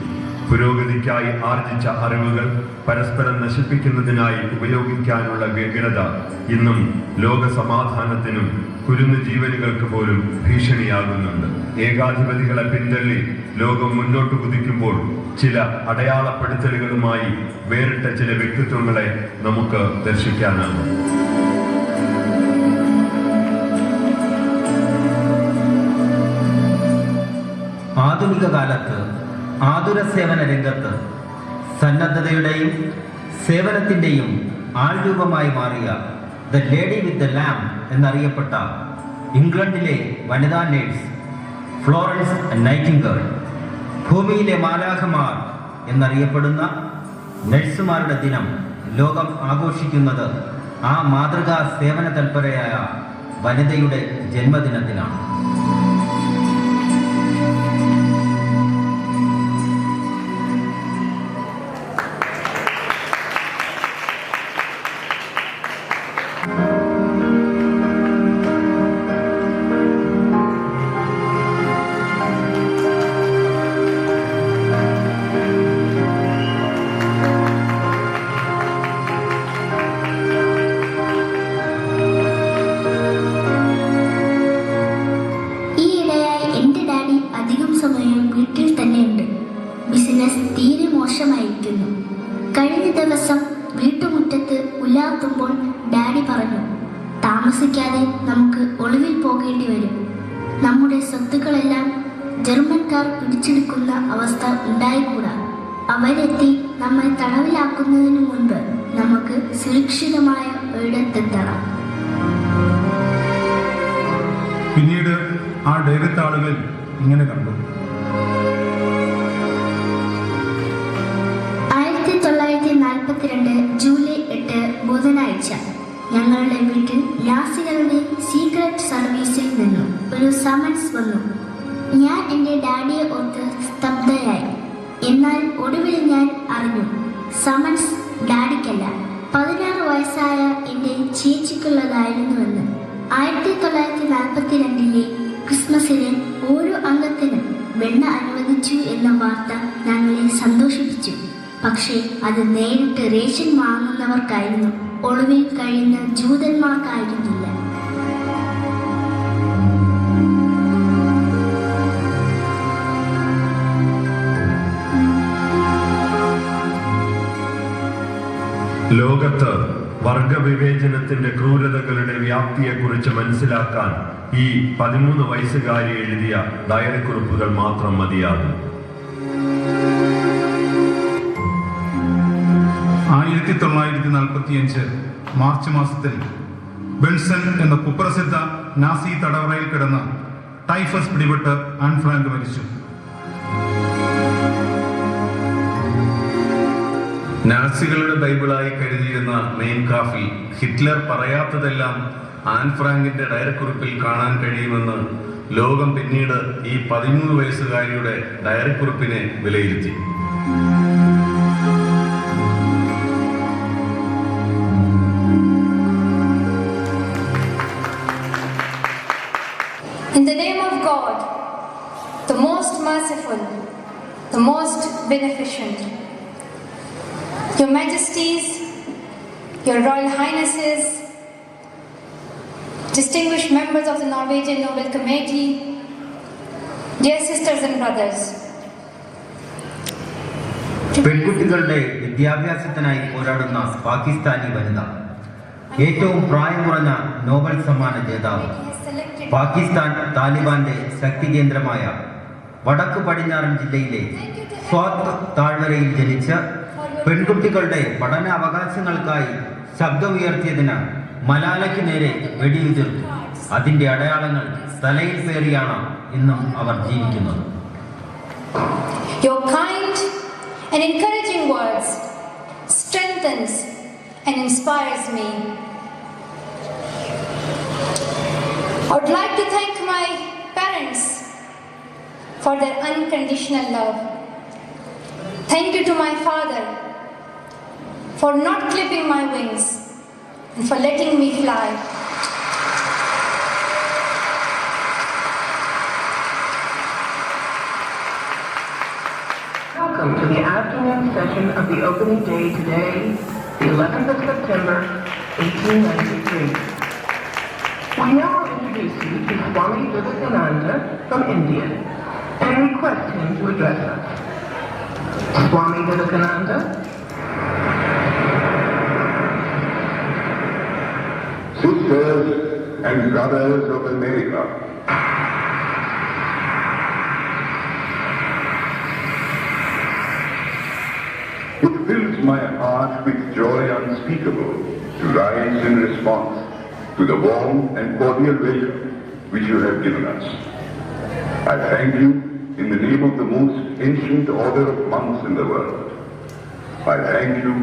പുരോഗതിക്കായി ആർജിച്ച അറിവുകൾ പരസ്പരം നശിപ്പിക്കുന്നതിനായി ഉപയോഗിക്കാനുള്ള വ്യഗ്രത ഇന്നും ലോക സമാധാനത്തിനും കുരുന്നു ജീവനുകൾക്ക് പോലും ഭീഷണിയാകുന്നുണ്ട്. ഏകാധിപതികളെ പിന്തള്ളി ലോകം മുന്നോട്ട് കുതിക്കുമ്പോൾ ചില അടയാളപ്പെടുത്തലുകളുമായി വേറിട്ട ചില വ്യക്തിത്വങ്ങളെ നമുക്ക് ദർശിക്കാനാകും. ആധുനിക കാലത്ത് ആതുര സേവന രംഗത്ത് സന്നദ്ധതയുടെയും സേവനത്തിൻ്റെയും ആൾരൂപമായി മാറിയ the lady with the lamp എന്നറിയപ്പെട്ട ഇംഗ്ലണ്ടിലെ വനിതാ നേഴ്സ് ഫ്ലോറൻസ് നൈറ്റിംഗേൽ, ഭൂമിയിലെ മാലാഖമാർ എന്നറിയപ്പെടുന്ന നഴ്സുമാരുടെ ദിനം ലോകം ആഘോഷിക്കുന്നത് ആ മാതൃകാ സേവന തൽപരയായ വനിതയുടെ ജന്മദിനത്തിലാണ്. ബിസിനസ് തീരെ മോശമായിരിക്കുന്നു. കഴിഞ്ഞ ദിവസം വീട്ടുമുറ്റത്ത് ഉലാത്തുമ്പോൾ ഡാഡി പറഞ്ഞു, താമസിക്കാതെ നമുക്ക് ഒളിവിൽ പോകേണ്ടി വരും. നമ്മുടെ സ്വത്തുക്കളെല്ലാം ജർമ്മൻകാർ പിടിച്ചെടുക്കുന്ന അവസ്ഥ ഉണ്ടായിക്കൂടാ. അവരെത്തി നമ്മെ തടവിലാക്കുന്നതിന് മുൻപ് നമുക്ക് സുരക്ഷിതമായ ഒരിടത്തെത്തണം. പിന്നീട് ആ ഡയറി താളുകൾ ഇങ്ങനെ കണ്ടു. 1942 ജൂലൈ 8 ബുധനാഴ്ച ഞങ്ങളുടെ വീട്ടിൽ നാസികളുടെ സീക്രട്ട് സർവീസിൽ നിന്നും ഒരു സമൻസ് വന്നു. ഞാൻ എൻ്റെ ഡാഡിയെ ഓർത്ത് സ്തബ്ധയായി. എന്നാൽ ഒടുവിൽ ഞാൻ അറിഞ്ഞു, സമൻസ് ഡാഡിക്കല്ല, 16 വയസ്സായ എൻ്റെ ചേച്ചിക്കുള്ളതായിരുന്നുവെന്ന്. 1942 ക്രിസ്മസിന് ഓരോ അംഗത്തിനും വെണ്ണ അനുവദിച്ചു എന്ന വാർത്ത ഞങ്ങളെ സന്തോഷിപ്പിച്ചു. പക്ഷേ അത് നേരിട്ട് റേഷൻ വാങ്ങുന്നവർക്കായിരുന്നു, ഒളിവിൽ കഴിയുന്ന ജൂതന്മാർക്കായിരുന്നില്ല. ലോകത്ത് വർഗവിവേചനത്തിന്റെ ക്രൂരതകളുടെ വ്യാപ്തിയെക്കുറിച്ച് മനസ്സിലാക്കാൻ ഈ 13 വയസ്സുകാരി എഴുതിയ ഡയറിക്കുറിപ്പുകൾ മാത്രം മതിയാകും. 1945 മാർച്ച് മാസത്തിൽ ബെൻസൺ എന്ന കുപ്രസിദ്ധ നാസി തടവറയിൽ കിടന്ന് ടൈഫസ് പിടിപെട്ട് ആൻ ഫ്രാങ്ക് മരിച്ചു. നാസികളുടെ ബൈബിളായി കരുതിയിരുന്ന മെയിൻ കാഫിൽ ഹിറ്റ്ലർ പറയാത്തതെല്ലാം ആൻ ഫ്രാങ്കിന്റെ ഡയറിക്കുറിപ്പിൽ കാണാൻ കഴിയുമെന്ന് ലോകം പിന്നീട് ഈ 13 വയസ്സുകാരിയുടെ ഡയറിക്കുറിപ്പിനെ വിലയിരുത്തി. In the name of God, the most merciful, the most beneficent, Your Majesties, Your Royal Highnesses, distinguished members of the Norwegian Nobel Committee, dear sisters and brothers. പെൺകുട്ടികളുടെ വിദ്യാഭ്യാസത്തിനായി പോരാടുന്ന പാകിസ്ഥാനി വനിത, ഏറ്റവും പ്രായം കുറഞ്ഞ നോബൽ സമ്മാന ജേതാവ്, പാകിസ്ഥാൻ താലിബാന്റെ ശക്തി കേന്ദ്രമായ വടക്കു പടിഞ്ഞാറൻ ജില്ലയിലെ സ്വാത് താഴ്വരയിൽ ജനിച്ച പെൺകുട്ടികളുടെ പഠന അവകാശങ്ങൾക്കായി ശബ്ദമുയർത്തിയതിന് മലാലയ്ക്ക് നേരെ വെടിയുതിർത്തു. അതിന്റെ അടയാളങ്ങൾ തലയിൽ പേറിയാണ് ഇന്നും അവർ ജീവിക്കുന്നത്. Your kind and encouraging words strengthens and inspires me. I would like to thank my parents for their unconditional love. Thank you to my father for not clipping my wings and for letting me fly. Welcome to the afternoon session of the opening day today, the 11th of September, 1893. We now introduce you to Swami Vivekananda from India and request him to address us. Swami Vivekananda. Sisters and brothers of America, it fills my heart with joy unspeakable to rise in response to the warm and cordial welcome which you have given us. I thank you in the name of the most ancient order of monks in the world. I thank you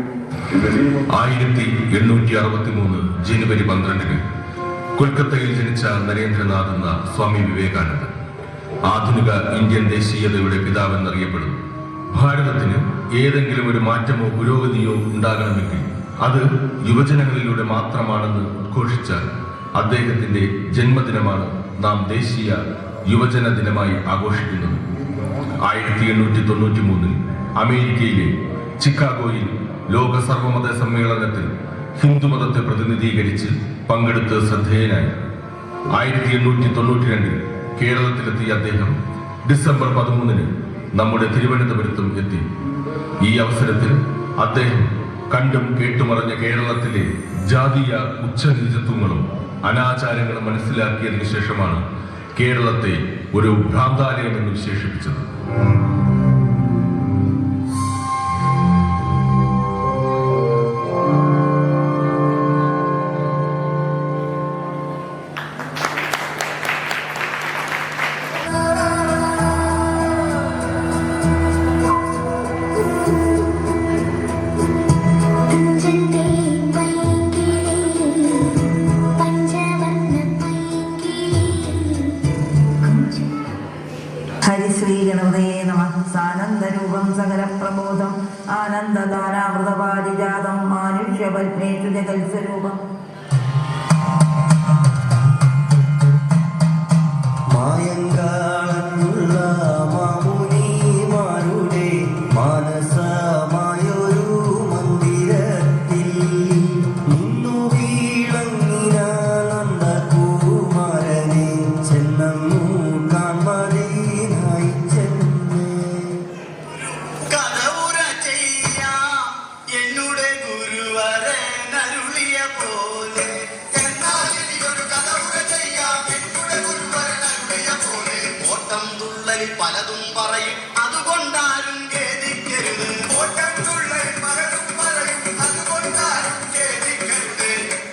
in the name of 1863 ജനുവരി 12 കൊൽക്കത്തയിൽ ജനിച്ച നരേന്ദ്രനാഥ് എന്ന സ്വാമി വിവേകാനന്ദൻ ആധുനിക Indian ദേശീയതയുടെ പിതാവെന്നറിയപ്പെടുന്നു. ഭാരതത്തിന് ഏതെങ്കിലും ഒരു മാറ്റമോ പുരോഗതിയോ ഉണ്ടാകണമെങ്കിൽ അത് യുവജനങ്ങളിലൂടെ മാത്രമാണെന്ന് ഉദ്ഘോഷിച്ച അദ്ദേഹത്തിന്റെ ജന്മദിനമാണ് നാം ദേശീയ യുവജന ദിനമായി ആഘോഷിക്കുന്നത്. 1893 അമേരിക്കയിലെ ചിക്കാഗോയിൽ ലോക സർവമത സമ്മേളനത്തിൽ ഹിന്ദുമതത്തെ പ്രതിനിധീകരിച്ച് പങ്കെടുത്ത് ശ്രദ്ധേയനായി. 1892 കേരളത്തിലെത്തിയ അദ്ദേഹം ഡിസംബർ 13 നമ്മുടെ തിരുവനന്തപുരത്തും എത്തി. ഈ അവസരത്തിൽ അദ്ദേഹം കണ്ടും കേട്ടുമറിഞ്ഞ കേരളത്തിലെ ജാതീയ ഉച്ചനീചത്വങ്ങളും അനാചാരങ്ങളും മനസ്സിലാക്കിയതിനു ശേഷമാണ് കേരളത്തെ ഒരു ഭ്രാന്താലയം എന്ന് വിശേഷിപ്പിച്ചത്. ഹരിശ്രീ ഗണപതയേ നമഃ. സാനന്ദരൂപം സകലപ്രബോധം ആനന്ദദാനാമൃതപാരിജാതം മാനുഷ്യപത്നേഷു ജഗത്സ്വരൂപം. മായങ്കാളന്നുള്ള മാമുനിമാരുടെ മാനസമായൊരു മന്ദിരത്തിൽ നിന്നു വീളങ്ങിന നന്ദകുമാരനെ ചെന്നു കാൺമതിനായി ചെന്ന് കഥവുര ചെയ്യാം എന്നുടെ ഗുരുവരെ നരുളിയ പോലെ പലതും പറയും അതുകൊണ്ടാരും ഖേദിക്കരുത്. ഓട്ടം തുള്ളൽ പലതും പറയും അതുകൊണ്ടാരും ഖേദിക്കരുത്.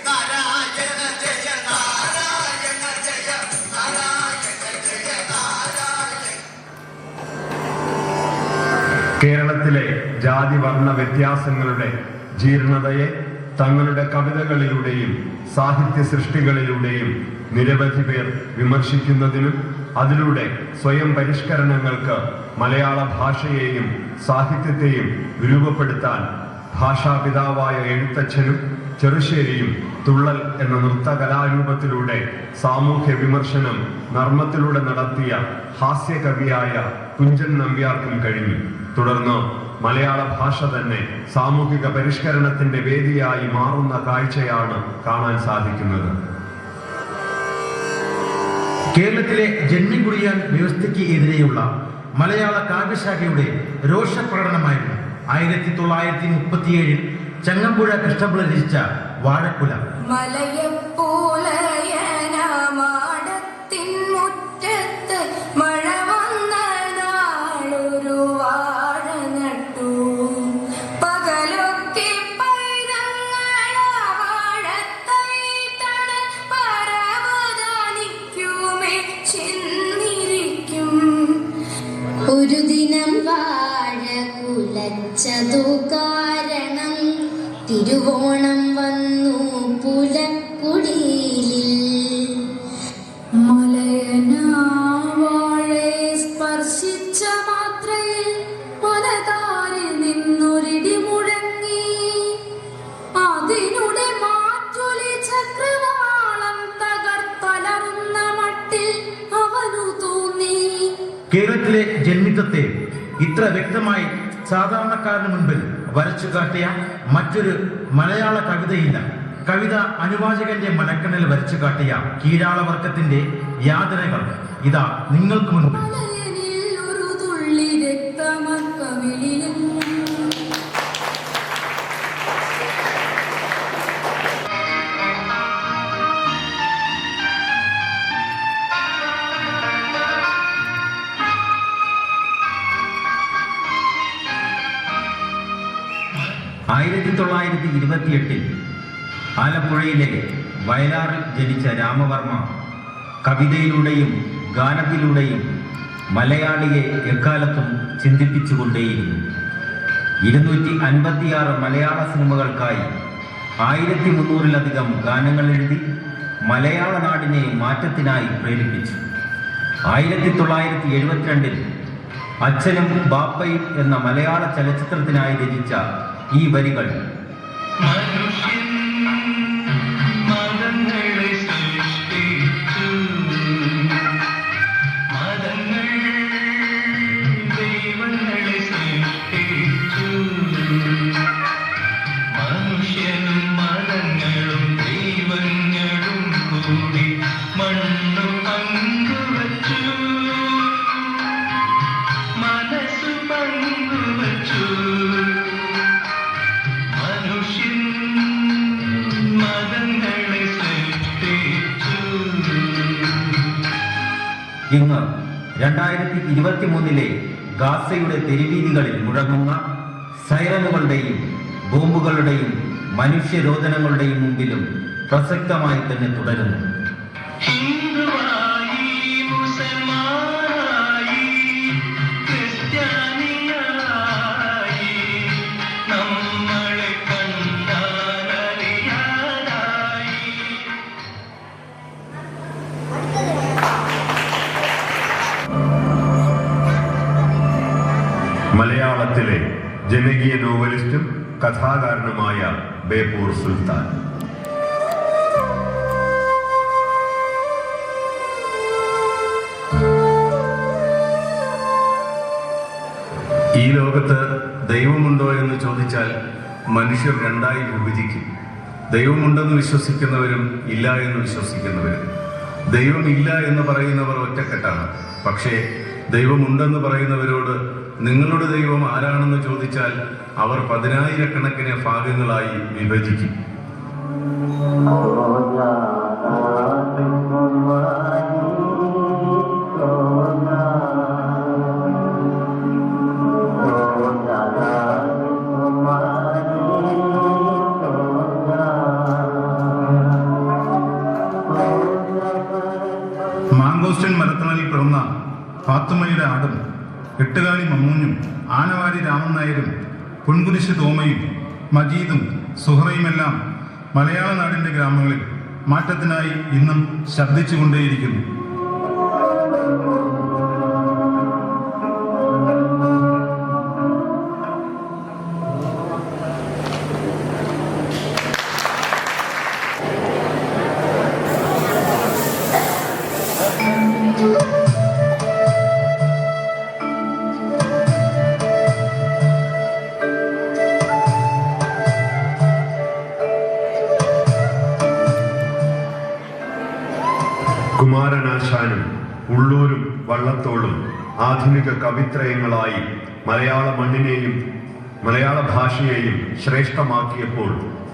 നാരായണ ജയ നാരായണ ജയ നാരായണ ജയ നാരായണ. കേരളത്തിലെ ജാതി വർണ്ണ വ്യത്യാസങ്ങളുടെ ജീർണതയെ തങ്ങളുടെ കവിതകളിലൂടെയും സാഹിത്യ സൃഷ്ടികളിലൂടെയും നിരവധി പേർ വിമർശിക്കുന്നതിനും അതിലൂടെ സ്വയം പരിഷ്കരണങ്ങൾക്ക് മലയാള ഭാഷയെയും സാഹിത്യത്തെയും രൂപപ്പെടുത്താൻ ഭാഷാപിതാവായ എഴുത്തച്ഛനും ചെറുശ്ശേരിയും തുള്ളൽ എന്ന നൃത്തകലാരൂപത്തിലൂടെ സാമൂഹ്യ വിമർശനം നർമ്മത്തിലൂടെ നടത്തിയ ഹാസ്യകവിയായ കുഞ്ചൻ നമ്പ്യാർക്കും കഴിഞ്ഞു. തുടർന്ന് മലയാള ഭാഷ തന്നെ സാമൂഹിക പരിഷ്കരണത്തിന്റെ വേദിയായി മാറുന്ന കാഴ്ചയാണ് കാണാൻ സാധിക്കുന്നത്. കേരളത്തിലെ ജന്മികുടിയാൻ വ്യവസ്ഥയ്ക്ക് എതിരെയുള്ള മലയാള കാവ്യശാഖയുടെ രോഷപ്രകടനമായിരുന്നു 1937 ചങ്ങമ്പുഴ കൃഷ്ണപിള്ള രചിച്ച വാഴക്കുല. മലയപ്പോലയനമാടത്തിൻ മുറ്റത്ത് മഴ വന്ന നാളൊരു വാഴ നട്ടു. പകലൊക്കെ പൈതങ്ങളാ വാഴത്തൈതണൽ പരവതാനിക്കുമേ ചെന്നിരിക്കും. ഒരു ദിനം വാഴ കുലച്ചതു കാരണം തിരുവോണം വന്നു പുലക്കുടിയിലിൽ. മലയനാവാഴെ സ്പർശിച്ച മാത്രയിൽ മനതാരിൽ നിന്നൊരിടി മുഴങ്ങി. അതിനുടെ മാറ്റൊലി ചക്രവാളം തകർത്തലറുന്ന മട്ടിൽ അവനു തോന്നി. കേരളത്തിലെ ജന്മിത്വത്തെ ഇത്ര വ്യക്തമായി സാധാരണക്കാരന് മുൻപിൽ വരച്ചു കാട്ടിയ മറ്റൊരു മലയാള കവിതയില്ല. കവിത അനുവാചകന്റെ മനക്കണ്ണിൽ വരച്ചു കാട്ടിയ കീഴാളവർഗത്തിന്റെ യാതനകൾ ഇതാ നിങ്ങൾക്ക് മുൻപിൽ. ഒരു തുള്ളി രക്തമക്കവിളിലും 1928 ആലപ്പുഴയിലെ വയലാറിൽ ജനിച്ച രാമവർമ്മ കവിതയിലൂടെയും ഗാനത്തിലൂടെയും മലയാളിയെ എക്കാലത്തും ചിന്തിപ്പിച്ചുകൊണ്ടേയിരുന്നു. 256 മലയാള സിനിമകൾക്കായി 1300-ലധികം ഗാനങ്ങൾ എഴുതി മലയാള നാടിനെ മാറ്റത്തിനായി പ്രേരിപ്പിച്ചു. 1972 അച്ഛനും ബാപ്പയും എന്ന മലയാള ചലച്ചിത്രത്തിനായി രചിച്ച ഈ വരികൾ മനസ്സ് 2023 ഗാസയുടെ തെരുവീതികളിൽ മുഴങ്ങുന്ന സൈറനുകളുടെയും ബോംബുകളുടെയും മനുഷ്യരോധനങ്ങളുടെയും മുമ്പിലും പ്രസക്തമായി തന്നെ തുടരുന്നു. മലയാളത്തിലെ ജനകീയ നോവലിസ്റ്റും കഥാകാരനുമായ ബേപ്പൂർ സുൽത്താൻ. ഈ ലോകത്ത് ദൈവമുണ്ടോ എന്ന് ചോദിച്ചാൽ മനുഷ്യർ രണ്ടായി വിഭജിക്കും. ദൈവമുണ്ടെന്ന് വിശ്വസിക്കുന്നവരും ഇല്ല എന്ന് വിശ്വസിക്കുന്നവരും. ദൈവമില്ല എന്ന് പറയുന്നവർ ഒറ്റക്കെട്ടാണ്. പക്ഷേ ദൈവമുണ്ടെന്ന് പറയുന്നവരോട് നിങ്ങളുടെ ദൈവം ആരാണെന്ന് ചോദിച്ചാൽ അവർ 10,000-കണക്കിന് ഭാഗങ്ങളായി വിഭജിക്കും. മാങ്കോസ്റ്റൻ മരത്തണലിൽ പിറന്ന ഫാത്തുമ്മയുടെ ആടും എട്ടുകാലി മമ്മൂഞ്ഞും ആനവാരി രാമൻ നായരും പൊൻകുരിശ് തോമയും മജീദും സുഹറയുമെല്ലാം മലയാള നാടിന്റെ ഗ്രാമങ്ങളിൽ മാറ്റത്തിനായി ഇന്നും ശബ്ദിച്ചുകൊണ്ടേയിരിക്കുന്നു. കുമാരനാശാനും ഉള്ളൂരും വള്ളത്തോളും ആധുനിക കവിത്രയങ്ങളായി മലയാള മണ്ണിനെയും മലയാള ഭാഷയെയും ശ്രേഷ്ഠമാക്കിയപ്പോൾ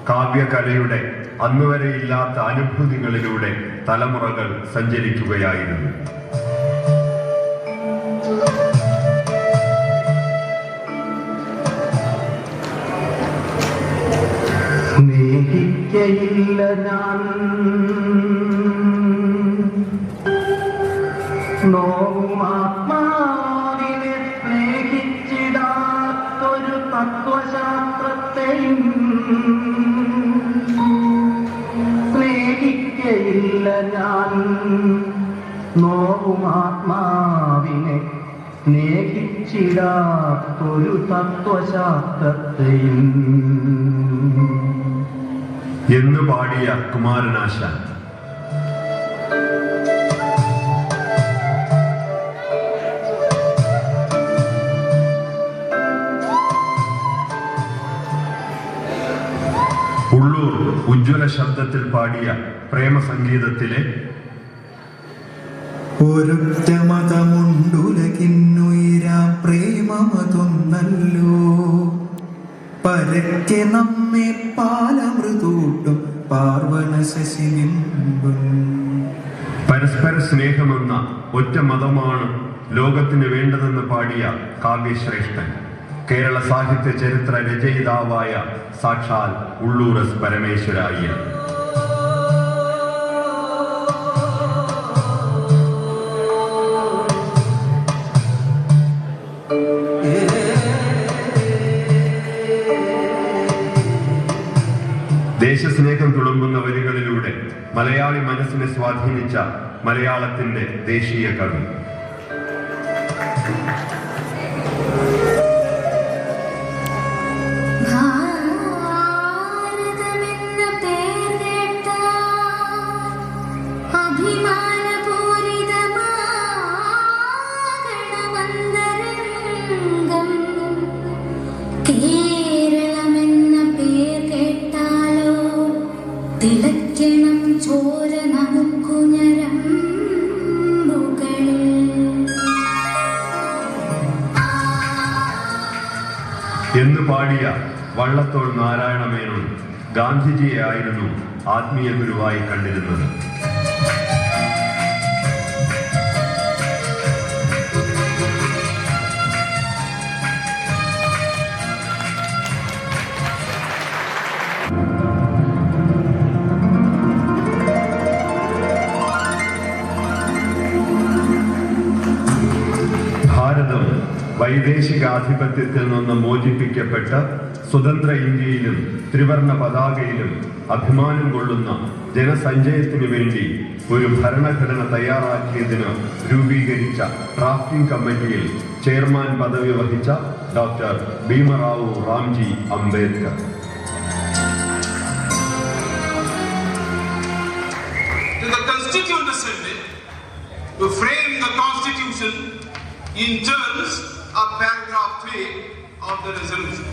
കാവ്യകലയുടെ അന്നുവരെയില്ലാത്ത അനുഭൂതികളിലൂടെ തലമുറകൾ സഞ്ചരിക്കുകയായിരുന്നു. സ്നേഹിക്കയില്ല ഞാൻ നോവുമാത്മാവിനെ സ്നേഹിച്ചിടാത്തൊരു തത്വശാസ്ത്രത്തെയും സ്നേഹിക്കയില്ല ഞാൻ നോവുമാത്മാവിനെ സ്നേഹിച്ചിടാത്തൊരു തത്വശാസ്ത്രത്തെയും എന്ന് പാടിയ കുമാരനാശാൻ. ഉള്ളൂർ ഉജ്ജ്വല ശബ്ദത്തിൽ പാടിയ പ്രേമസംഗീതത്തിലെ ഒരൊറ്റ മതമുണ്ടുലകിന്നുയരാ പ്രേമമതൊന്നല്ലോ പരക്കെ നമ്മെ പാലമൃതൂട്ടും പാർവണ ശശിനിമ്പും. പരസ്പര സ്നേഹമെന്ന ഒറ്റ മതമാണ് ലോകത്തിന് വേണ്ടതെന്ന് പാടിയ കാവ്യശ്രേഷ്ഠൻ, കേരള സാഹിത്യ ചരിത്ര രചയിതാവായ സാക്ഷാൽ ഉള്ളൂർ എസ് പരമേശ്വര അയ്യർ. ദേശസ്നേഹം തുളുമ്പുന്ന വരികളിലൂടെ മലയാളി മനസ്സിനെ സ്വാധീനിച്ച മലയാളത്തിന്റെ ദേശീയ കവി. തിളയ്ക്കണം ചോര നമുക്കു ഞരമ്പുകളിൽ. എന്ന് പാടിയ വള്ളത്തോൾ നാരായണ മേനോൻ ഗാന്ധിജിയെ ആയിരുന്നു ആത്മീയ ഗുരുവായി കണ്ടിരുന്നത്. ആധിപത്യത്തിൽ നിന്ന് മോചിപ്പിക്കപ്പെട്ട സ്വതന്ത്ര ഇന്ത്യയിലും ത്രിവർണ പതാകയിലും അഭിമാനം കൊള്ളുന്ന ജനസഞ്ചയത്തിനു വേണ്ടി ഒരു ഭരണഘടന തയ്യാറാക്കിയതിന് രൂപീകരിച്ച ഡ്രാഫ്റ്റിംഗ് കമ്മിറ്റിയിൽ ചെയർമാൻ പദവി വഹിച്ച doctor Bhimrao Ramji Ambedkar. To frame the Constitution in terms of paragraph 3 of the resolution.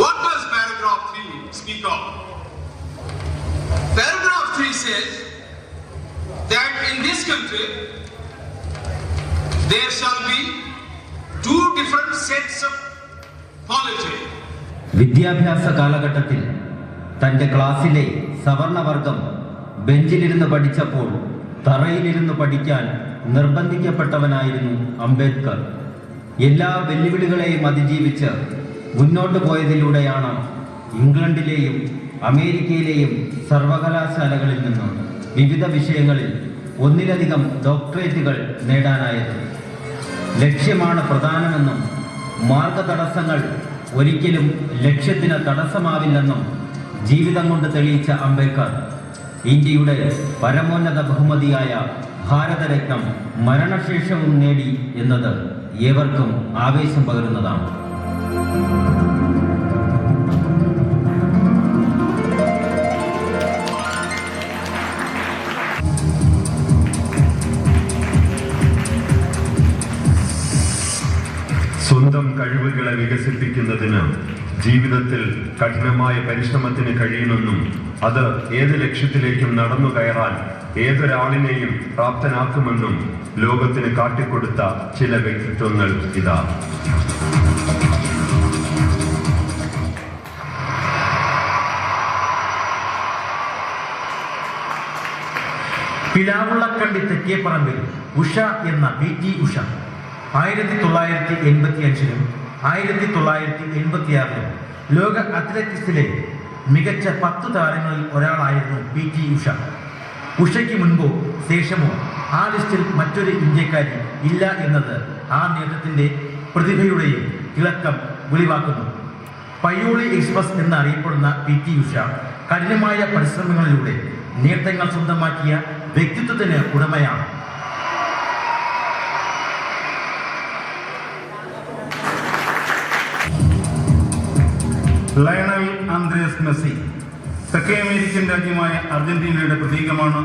What does paragraph 3 speak of? Paragraph 3 says that in this country there shall be two different sets of polity. വിദ്യാഭ്യാസ കാലഘട്ടത്തിൽ തൻ്റെ ക്ലാസ്സിലെ സവർണവർഗം ബെഞ്ചിലിരുന്ന് പഠിച്ചപ്പോൾ തറയിലിരുന്ന് പഠിക്കാൻ നിർബന്ധിക്കപ്പെട്ടവനായിരുന്നു അംബേദ്കർ. എല്ലാ വെല്ലുവിളികളെയും അതിജീവിച്ച് മുന്നോട്ട് പോയതിലൂടെയാണ് ഇംഗ്ലണ്ടിലെയും അമേരിക്കയിലെയും സർവകലാശാലകളിൽ നിന്ന് വിവിധ വിഷയങ്ങളിൽ ഒന്നിലധികം ഡോക്ടറേറ്റുകൾ നേടാനായത്. ലക്ഷ്യമാണ് പ്രധാനമെന്നും മാർഗതടസ്സങ്ങൾ ഒരിക്കലും ലക്ഷ്യത്തിന് തടസ്സമാവില്ലെന്നും ജീവിതം കൊണ്ട് തെളിയിച്ച അംബേദ്കർ ഇന്ത്യയുടെ പരമോന്നത ബഹുമതിയായ ഭാരതരത്നം മരണശേഷവും നേടി എന്നത് ഏവർക്കും ആവേശം പകരുന്നതാണ്. സ്വന്തം കഴിവുകളെ വികസിപ്പിക്കുന്നതിന് ജീവിതത്തിൽ കഠിനമായ പരിശ്രമത്തിന് കഴിയുമെന്നും അത് ഏത് ലക്ഷ്യത്തിലേക്കും നടന്നു കയറാൻ ഏതൊരാളിനെയും പ്രാപ്തനാക്കുമെന്നും ലോകത്തിന് കാട്ടിക്കൊടുത്ത ചില വ്യക്തിത്വങ്ങൾ ഇതാ. പിലാവുള്ളക്കണ്ടി തെക്കേപ്പറമ്പിൽ ഉഷ എന്ന PT ഉഷ 1985-ലും 1986-ലും ലോക അത്ലറ്റിക്സിലെ മികച്ച 10 താരങ്ങളിൽ ഒരാളായിരുന്നു PT ഉഷ. ഉഷയ്ക്ക് മുൻപോ ശേഷമോ ആ ലിസ്റ്റിൽ മറ്റൊരു ഇന്ത്യക്കാരി ഇല്ല എന്നത് ആ നേട്ടത്തിന്റെ പ്രതിഭയുടെയും തിളക്കം വെളിവാക്കുന്നു. പയ്യോളി എക്സ്പ്രസ് എന്നറിയപ്പെടുന്ന PT ഉഷ കഠിനമായ പരിശ്രമങ്ങളിലൂടെ നേട്ടങ്ങൾ സ്വന്തമാക്കിയ വ്യക്തിത്വത്തിന് ഉടമയാണ്. ലയണൽ ആന്ദ്രേസ് മെസ്സി തെക്കേ അമേരിക്കൻ രാജ്യമായ അർജന്റീനയുടെ പ്രതീകമാണ്.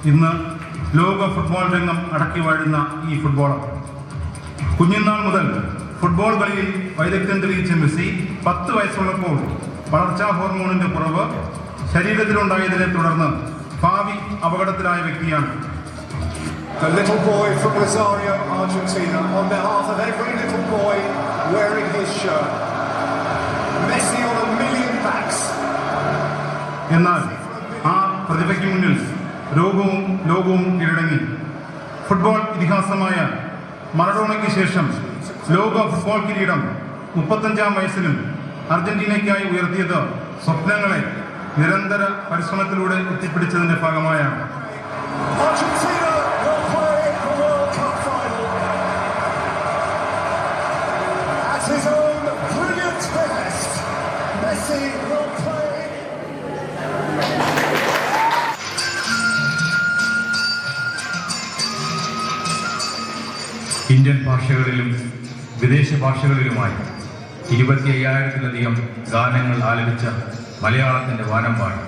ഇന്ന് ലോക ഫുട്ബോൾ രംഗം അടക്കി വാഴുന്ന ഈ ഫുട്ബോളർ കുഞ്ഞുനാൾ മുതൽ ഫുട്ബോൾ കളിയിൽ വൈദഗ്ധ്യം തെളിയിച്ച മെസ്സി 10 വയസ്സുള്ളപ്പോൾ വളർച്ചാ ഹോർമോണിന്റെ കുറവ് ശരീരത്തിലുണ്ടായതിനെ തുടർന്ന് ഭാവി അപകടത്തിലായ വ്യക്തിയാണ്. The little boy from Rosario, Argentina, on behalf of every little boy wearing his shirt. Messi on a million backs. എന്നാൽ ആ പ്രതിഭയ്ക്ക് മുന്നിൽ ലോകവും കീഴടങ്ങി. ഫുട്ബോൾ ഇതിഹാസമായ മറഡോണയ്ക്ക് ശേഷം ലോക ഫുട്ബോൾ കിരീടം 35-ാം വയസ്സിലും അർജന്റീനയ്ക്കായി ഉയർത്തിയത് സ്വപ്നങ്ങളെ നിരന്തര പരിശ്രമത്തിലൂടെ എത്തിപ്പിടിച്ചതിന്റെ ഭാഗമായാണ്. ഇന്ത്യൻ ഭാഷകളിലും വിദേശ ഭാഷകളിലുമായി 25,000-ലധികം ഗാനങ്ങൾ ആലപിച്ച മലയാളത്തിൻ്റെ വാനമ്പാടി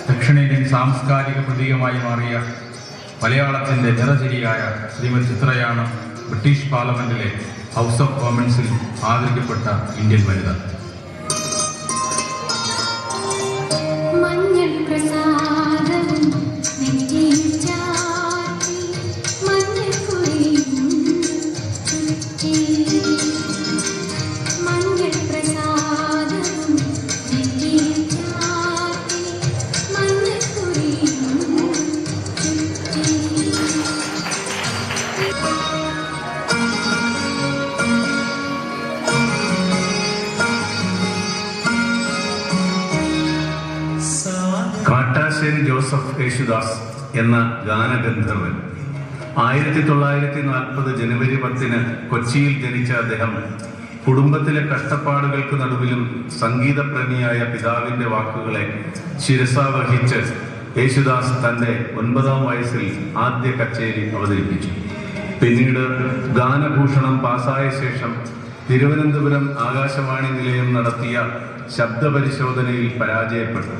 ദക്ഷിണേന്ത്യൻ സാംസ്കാരിക പ്രതീകമായി മാറിയ മലയാളത്തിൻ്റെ നിറചിരിയായ ശ്രീമതി ചിത്രയാണ് ബ്രിട്ടീഷ് പാർലമെന്റിലെ ഹൗസ് ഓഫ് കോമൺസിൽ ആദരിക്കപ്പെട്ട ഇന്ത്യൻ വനിത. കാട്ടാശ്ശേരി ജോസഫ് യേശുദാസ് എന്ന ഗാനഗന്ധർവൻ 1940 ജനുവരി 10 കൊച്ചിയിൽ ജനിച്ച അദ്ദേഹം കുടുംബത്തിലെ കഷ്ടപ്പാടുകൾക്ക് നടുവിലും സംഗീതപ്രേമിയായ പിതാവിന്റെ വാക്കുകളെ ശിരസാവഹിച്ച് യേശുദാസ് തന്റെ 9ാം വയസ്സിൽ ആദ്യ കച്ചേരി അവതരിപ്പിച്ചു. പിന്നീട് ഗാനഭൂഷണം പാസായ ശേഷം തിരുവനന്തപുരം ആകാശവാണി നിലയം നടത്തിയ ശബ്ദപരിശോധനയിൽ പരാജയപ്പെട്ടു.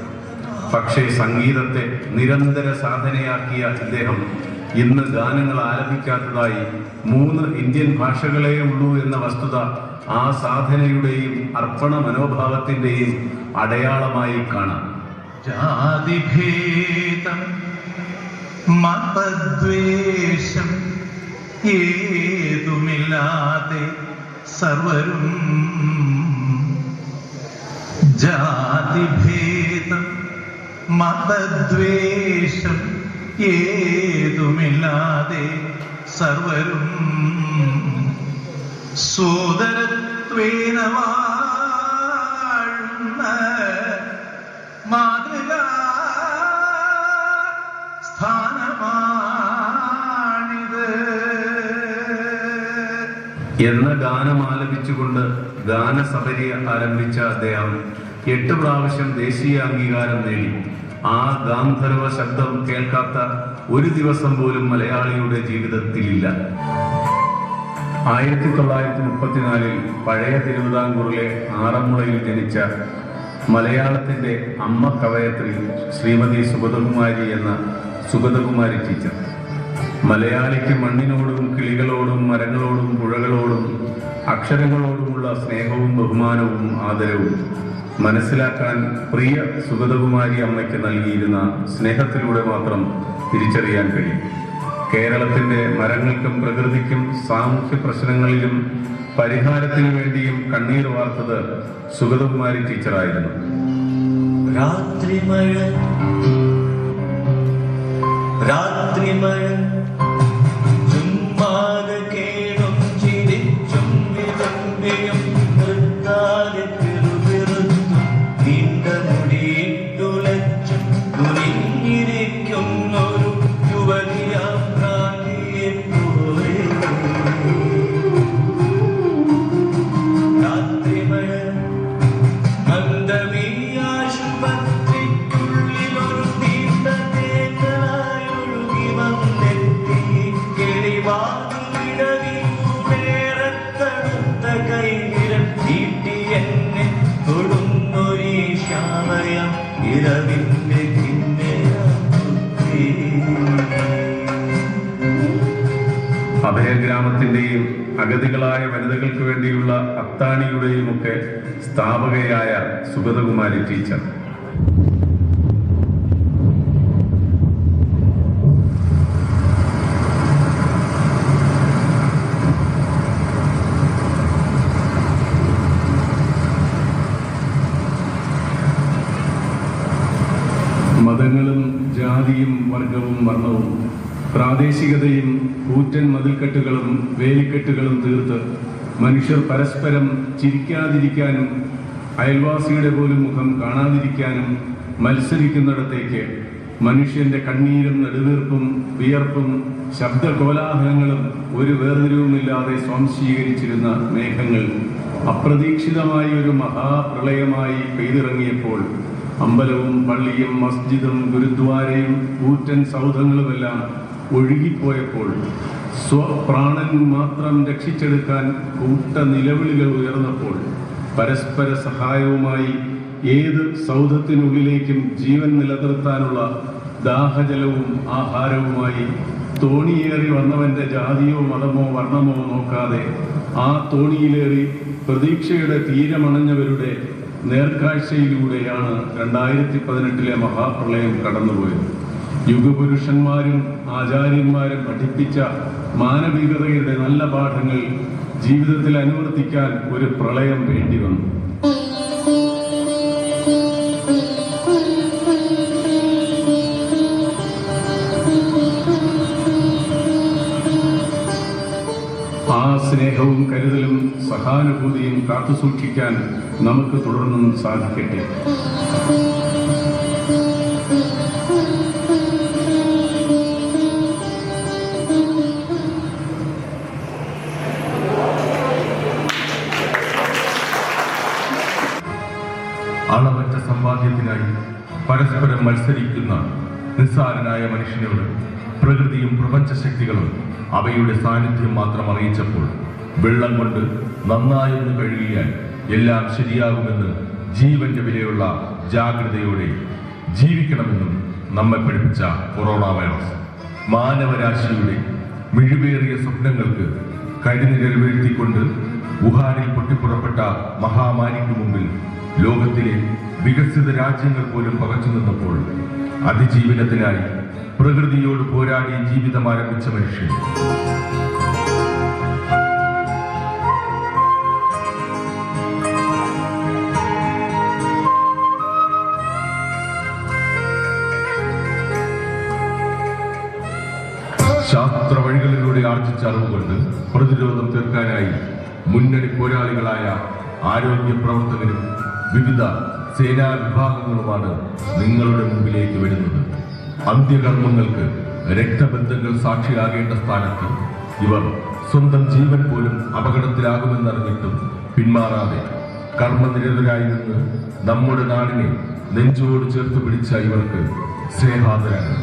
പക്ഷേ സംഗീതത്തെ നിരന്തര സാധനയാക്കിയ ഇദ്ദേഹം ഇന്ന് ഗാനങ്ങൾ ആലപിക്കാത്തതായി 3 ഇന്ത്യൻ ഭാഷകളേ ഉള്ളൂ എന്ന വസ്തുത ആ സാധനയുടെയും അർപ്പണ മനോഭാവത്തിന്റെയും അടയാളമായി കാണാം. ജാതിഭേദം മതദ്വേഷം ഏതുമില്ലാതെ സർവരും, ജാതിഭേദം മതദ്വേഷം ഏതുമില്ലാതെ സർവരും സോദരത്വേന വാഴുന്ന മാതൃകാ സ്ഥാനമാണിത് എന്ന ഗാനം ആലപിച്ചുകൊണ്ട് ഗാനസബരി ആരംഭിച്ച അദ്ദേഹം 8 പ്രാവശ്യം ദേശീയ അംഗീകാരം നേടി. ആ ഗാന്ധർവ ശബ്ദം കേൾക്കാത്ത ഒരു ദിവസം പോലും മലയാളിയുടെ ജീവിതത്തിലില്ല. 1934 പഴയ തിരുവിതാംകൂറിലെ ആറന്മുളയിൽ ജനിച്ച മലയാളത്തിന്റെ അമ്മ കവയത്രി ശ്രീമതി സുഗതകുമാരി എന്ന സുഗതകുമാരി ടീച്ചർ. മലയാളിക്ക് മണ്ണിനോടും കിളികളോടും മരങ്ങളോടും പുഴകളോടും അക്ഷരങ്ങളോടുമുള്ള സ്നേഹവും ബഹുമാനവും ആദരവും മനസ്സിലാക്കാൻ പ്രിയ സുഗതകുമാരി അമ്മയ്ക്ക് നൽകിയിരുന്ന സ്നേഹത്തിലൂടെ മാത്രം തിരിച്ചറിയാൻ കഴിയും. കേരളത്തിന്റെ മരങ്ങൾക്കും പ്രകൃതിക്കും സാമൂഹ്യ പ്രശ്നങ്ങളിലും പരിഹാരത്തിനു വേണ്ടിയും കണ്ണീർ വാർത്തത് സുഗതകുമാരി ടീച്ചറായിരുന്നു. രാത്രിമഴ രാത്രിമഴ ചുമ്മാതെ കേടും ചിരിച്ചും വിളമ്പിയും നിർത്താതെ പിറുപിറുത്തും നീണ്ട മുടിയിട്ടുലച്ചും തുനിഞ്ഞിരിക്കുന്നൊരു യുവതിയാം ഭ്രാന്തിയെ പോലെ. രാത്രിമഴ മന്ദവിയാശുപത്രിക്കുള്ളിലൊരു നീണ്ട തേങ്ങലായൊഴുകി വന്നെത്തി കിളിവാതിലിടവിലേറെ തണുത്ത കൈവിരൽ നീട്ടി എന്നെ തൊടുന്നൊരീ ശ്യാമയം ഇരവിന്റെ അഭയഗ്രാമത്തിന്റെയും അഗതികളായ വനിതകൾക്ക് വേണ്ടിയുള്ള അത്താണിയുടെയും ഒക്കെ സ്ഥാപകയായ സുഗതകുമാരി ടീച്ചർ. മതങ്ങളും ജാതിയും വർഗവും വർണ്ണവും പ്രാദേശികതയും കൂറ്റൻ മതിൽക്കെട്ടുകളും വേലിക്കെട്ടുകളും തീർത്ത് മനുഷ്യർ പരസ്പരം ചിരിക്കാതിരിക്കാനും അയൽവാസിയുടെ പോലും മുഖം കാണാതിരിക്കാനും മത്സരിക്കുന്നിടത്തേക്ക് മനുഷ്യന്റെ കണ്ണീരും നെടുവീർപ്പും വിയർപ്പും ശബ്ദകോലാഹലങ്ങളും ഒരു വേർതിരിവുമില്ലാതെ സ്വാംശീകരിച്ചിരുന്ന മേഘങ്ങൾ അപ്രതീക്ഷിതമായി ഒരു മഹാപ്രളയമായി പെയ്തിറങ്ങിയപ്പോൾ അമ്പലവും പള്ളിയും മസ്ജിദും ഗുരുദ്വാരയും കൂറ്റൻ സൗധങ്ങളുമെല്ലാം ഒഴുകിപ്പോയപ്പോൾ സ്വപ്രാണൻ മാത്രം രക്ഷിച്ചെടുക്കാൻ കൂട്ട നിലവിളികൾ ഉയർന്നപ്പോൾ പരസ്പര സഹായവുമായി ഏത് സൗധത്തിനുള്ളിലേക്കും ജീവൻ നിലനിർത്താനുള്ള ദാഹജലവും ആഹാരവുമായി തോണിയേറി വന്നവന്റെ ജാതിയോ മതമോ വർണ്ണമോ നോക്കാതെ ആ തോണിയിലേറി പ്രതീക്ഷയുടെ തീരമണഞ്ഞവരുടെ നേർക്കാഴ്ചയിലൂടെയാണ് 2018 മഹാപ്രളയം കടന്നുപോയത്. യുഗപുരുഷന്മാരും ആചാര്യന്മാരും പഠിപ്പിച്ച മാനവികതയുടെ നല്ല പാഠങ്ങൾ ജീവിതത്തിൽ അനുവർത്തിക്കാൻ ഒരു പ്രളയം വേണ്ടി വന്നു. ആ സ്നേഹവും കരുതലും സഹാനുഭൂതിയും കാത്തുസൂക്ഷിക്കാൻ നമുക്ക് തുടർന്നും സാധിക്കട്ടെ. അളവറ്റ സമ്പാദ്യത്തിനായി പരസ്പരം മത്സരിക്കുന്ന നിസ്സാരനായ മനുഷ്യനോട് പ്രകൃതിയും പ്രപഞ്ചശക്തികളും അവയുടെ സാന്നിധ്യം മാത്രം അറിയിച്ചപ്പോൾ വെള്ളം കൊണ്ട് നന്നായൊന്ന് കഴുകിയാൽ എല്ലാം ശരിയാകുമെന്ന് ജീവന്റെ വിലയുള്ള ജാഗ്രതയോടെ ജീവിക്കണമെന്നും നമ്മെ പഠിപ്പിച്ച കൊറോണ വൈറസ് മാനവരാശിയുടെ മിഴിവേറിയ സ്വപ്നങ്ങൾക്ക് കരിനിഴൽ വീഴ്ത്തിക്കൊണ്ട് വുഹാനിൽ പൊട്ടിപ്പുറപ്പെട്ട മഹാമാരിക്ക് മുമ്പിൽ ലോകത്തിലെ വികസിത രാജ്യങ്ങൾ പോലും പകച്ചു നിന്നപ്പോൾ അതിജീവനത്തിനായി പ്രകൃതിയോട് പോരാടി ജീവിതം ആരംഭിച്ച മനുഷ്യൻ ശാസ്ത്ര വഴികളിലൂടെ ആർജിച്ച അറിവുകൊണ്ട് പ്രതിരോധം തീർക്കാനായി മുന്നണി പോരാളികളായ ആരോഗ്യ പ്രവർത്തകരും വിവിധ സേനാ വിഭാഗങ്ങളുമാണ് നിങ്ങളുടെ മുമ്പിലേക്ക് വരുന്നത്. അന്ത്യകർമ്മങ്ങൾക്ക് രക്തബന്ധങ്ങൾ സാക്ഷിയാകേണ്ട സ്ഥാനത്ത് ഇവർ സ്വന്തം ജീവൻ പോലും അപകടത്തിലാകുമെന്നറിഞ്ഞിട്ടും പിന്മാറാതെ കർമ്മനിരതരായി നിന്ന് നമ്മുടെ നാടിനെ നെഞ്ചോട് ചേർത്ത് പിടിച്ച ഇവർക്ക് സ്നേഹാദരങ്ങൾ.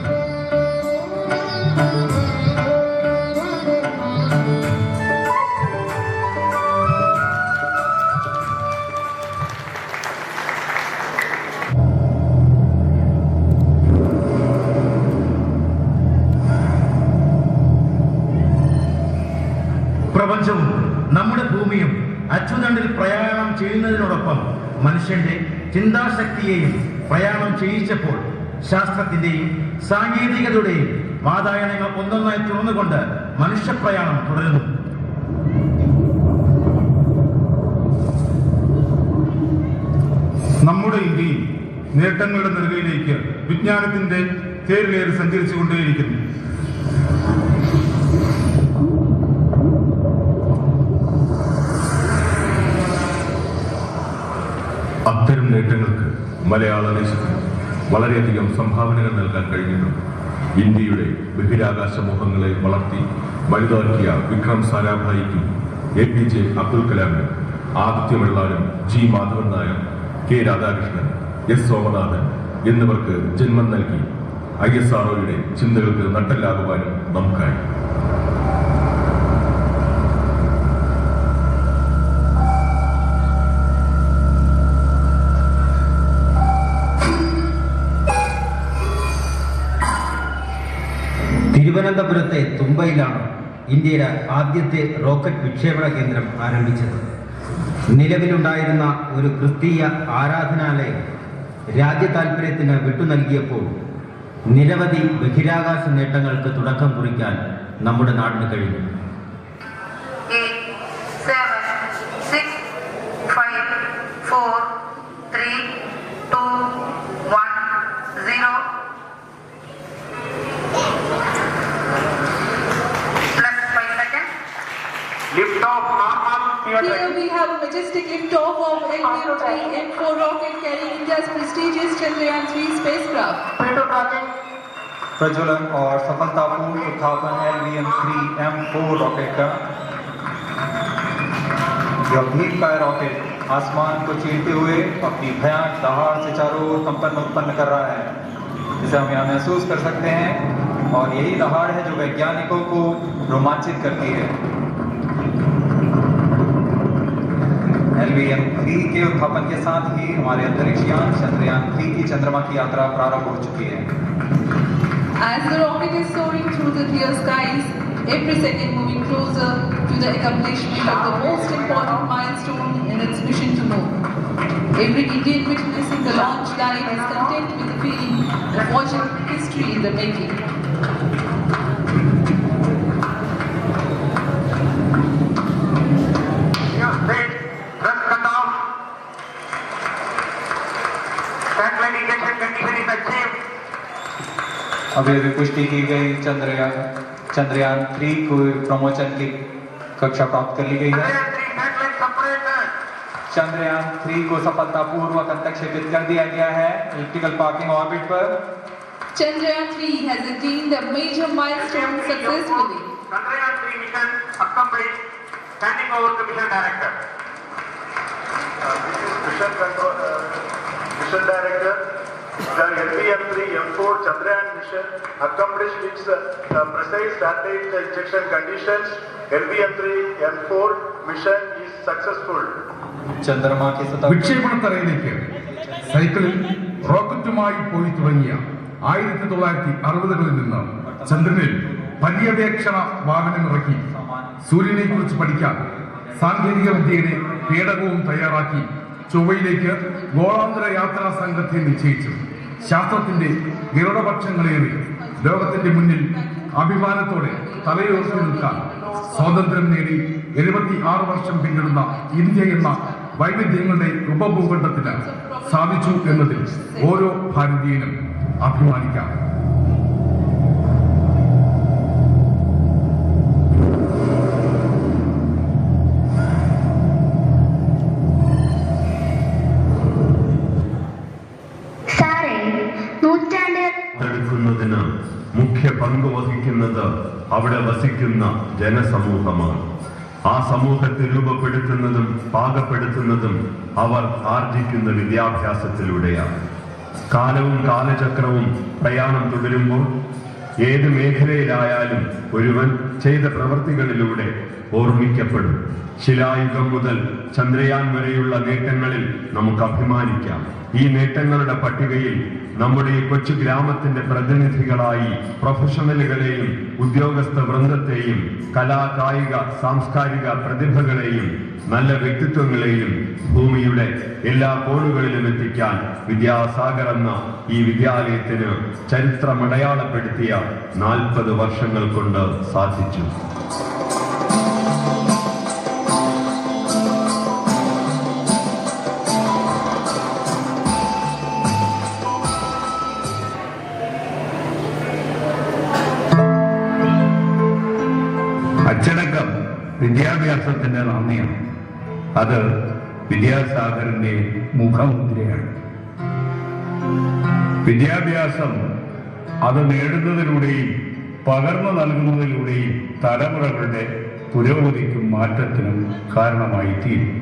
പ്രപഞ്ചവും നമ്മുടെ ഭൂമിയും അച്ചുതണ്ടിൽ പ്രയാണം ചെയ്യുന്നതിനോടൊപ്പം മനുഷ്യന്റെ ചിന്താശക്തിയെയും പ്രയാണം ചെയ്യിച്ചപ്പോൾ ശാസ്ത്രത്തിന്റെയും സാങ്കേതികതയുടെയും വാതായനങ്ങൾ ഒന്നൊന്നായി തുറന്നുകൊണ്ട് മനുഷ്യപ്രയാണം തുടരുന്നു. നമ്മുടെ ഇന്ത്യയും നേട്ടങ്ങളുടെ നെറുകയിലേക്ക് വിജ്ഞാനത്തിന്റെ തേരിലേറി സഞ്ചരിച്ചുകൊണ്ടേയിരിക്കുന്നു. അത്തരം നേട്ടങ്ങൾക്ക് മലയാള ദേശത്തിന് വളരെയധികം സംഭാവനകൾ നൽകാൻ കഴിഞ്ഞിട്ടുണ്ട്. ഇന്ത്യയുടെ ബഹിരാകാശ മോഹങ്ങളെ വളർത്തി വലുതാക്കിയ Vikram സാരാഭായിക്കും APJ Abdul കലാമിനും ആദിത്യമെള്ളാനും G Madhavan Nair, K Radhakrishnan, S Somanathan എന്നിവർക്ക് ജന്മം നൽകി ISROയുടെ ചിന്തകൾക്ക് നട്ടലാകുവാനും നമുക്കായി. തിരുവനന്തപുരത്തെ തുമ്പയിലാണ് ഇന്ത്യയിലെ ആദ്യത്തെ റോക്കറ്റ് വിക്ഷേപണ കേന്ദ്രം ആരംഭിച്ചത്. നിലവിലുണ്ടായിരുന്ന ഒരു ക്രിസ്തീയ ആരാധനാലയം രാജ്യ താൽപര്യത്തിന് വിട്ടു നൽകിയപ്പോൾ നിരവധി ബഹിരാകാശ നേട്ടങ്ങൾക്ക് തുടക്കം കുറിക്കാൻ നമ്മുടെ നാടിന് കഴിഞ്ഞു. 7, 6, 5, 4, 3, 2, 1, 0. Plus 5 seconds. Lift off normal. Here we have a majestic lift-off of LVM-3 rocket carrying India's prestigious Chandrayaan-3 spacecraft. प्रज्वलन और सफलतापूर्ण उत्थापन LVM-3 M4 रॉकेट का यह भीमकाय रॉकेट आसमान को चीरते हुए अपनी भयानक दहाड़ से चारों ओर कंपन उत्पन्न कर रहा है, जिसे हम यहाँ महसूस कर सकते हैं। और यही दहाड़ है जो वैज्ञानिकों को रोमांचित करती है। LVM-3 के उत्थापन के साथ ही हमारे अंतरिक्ष यान चंद्रयान-3 की चंद्रमा की यात्रा प्रारंभ हो चुकी है। As the rocket is soaring through the clear skies, every second moving closer to the accomplishment of the most important milestone in its mission to moon. Every Indian witnessing the launch live is content with the feeling of watching history in the making. अभी पुष्टि की गई चंद्रयान-3 को promotion की कक्षा प्राप्त कर ली गई है। चंद्रयान-3 को सफलतापूर्वक अंतक्षेपित कर दिया गया है इलेक्ट्रिकल पार्किंग ऑर्बिट पर। Chandrayaan-3 has attained a major milestone successfully. Chandrayaan-3 mission accomplished. Handing over to mission director. This is mission control. Mission Director. The LVM-3 M4 Chandrayaan mission accomplished its precise satellite injection conditions. LVM-3 M4 mission is successful. चंद्रमा की सतह വിക്ഷേപണത്തറയിലേക്ക് സൈക്കിളിൽ റോക്കറ്റുമായി പോയി തുടങ്ങിയ 1960കളിൽ നിന്ന് ചന്ദ്രനിൽ പര്യവേക്ഷണ വാഹനമിറക്കി സൂര്യനെ കുറിച്ച് പഠിക്കാൻ സാങ്കേതിക വിദ്യയുടെ പേടകവും തയ്യാറാക്കി ചൊവ്വയിലേക്ക് ഗോളാന്തര യാത്രാ സംഘത്തെ നിശ്ചയിച്ചു. ശാസ്ത്രത്തിന്റെ ഗരുഡപക്ഷങ്ങളേറി ലോകത്തിന്റെ മുന്നിൽ അഭിമാനത്തോടെ തലയുയർത്തി നിൽക്കാൻ സ്വാതന്ത്ര്യം നേടി 76 വർഷം പിന്നിടുന്ന ഇന്ത്യ എന്ന വൈവിധ്യങ്ങളുടെ ഉപഭൂഖണ്ഡത്തിന് സാധിച്ചു എന്നതിൽ ഓരോ ഭാരതീയനും അഭിമാനിക്കാം. ടുക്കുന്നതിന് മുഖ്യ പങ്ക് വഹിക്കുന്നത് അവിടെ വസിക്കുന്ന ജനസമൂഹമാണ്. ആ സമൂഹത്തെ രൂപപ്പെടുത്തുന്നതും പാകപ്പെടുത്തുന്നതും അവർ ആർജിക്കുന്ന വിദ്യാഭ്യാസത്തിലൂടെയാണ്. കാലവും കാലചക്രവും പ്രയാണം തുടരുമ്പോൾ ഏത് മേഖലയിലായാലും ഒരുവൻ ചെയ്ത പ്രവൃത്തികളിലൂടെ ഓർമ്മിക്കപ്പെടും. ശിലായുഗം മുതൽ ചന്ദ്രയാൻ വരെയുള്ള നേട്ടങ്ങളിൽ നമുക്ക് അഭിമാനിക്കാം. ഈ നേട്ടങ്ങളുടെ പട്ടികയിൽ നമ്മുടെ ഈ കൊച്ചു ഗ്രാമത്തിന്റെ പ്രതിനിധികളായി പ്രൊഫഷണലുകളെയും ഉദ്യോഗസ്ഥ വൃന്ദത്തെയും കലാ കായിക സാംസ്കാരിക പ്രതിഭകളെയും നല്ല വ്യക്തിത്വങ്ങളെയും ഭൂമിയുടെ എല്ലാ കോണുകളിലും എത്തിക്കാൻ വിദ്യാസാഗർ എന്ന ഈ വിദ്യാലയത്തിന് ചരിത്രമടയാളപ്പെടുത്തിയ 40 വർഷങ്ങൾ കൊണ്ട് സാധിച്ചു. അച്ചടക്കം വിദ്യാഭ്യാസത്തിന്റെ നന്ദിയാണ്. അത് വിദ്യാസാഗറിന്റെ മുഖമുദ്രയാണ്. വിദ്യാഭ്യാസം അത് നേടുന്നതിലൂടെയും പകർന്നു നൽകുന്നതിലൂടെയും തലമുറകളുടെ പുരോഗതിക്കും മാറ്റത്തിനും കാരണമായി തീരും.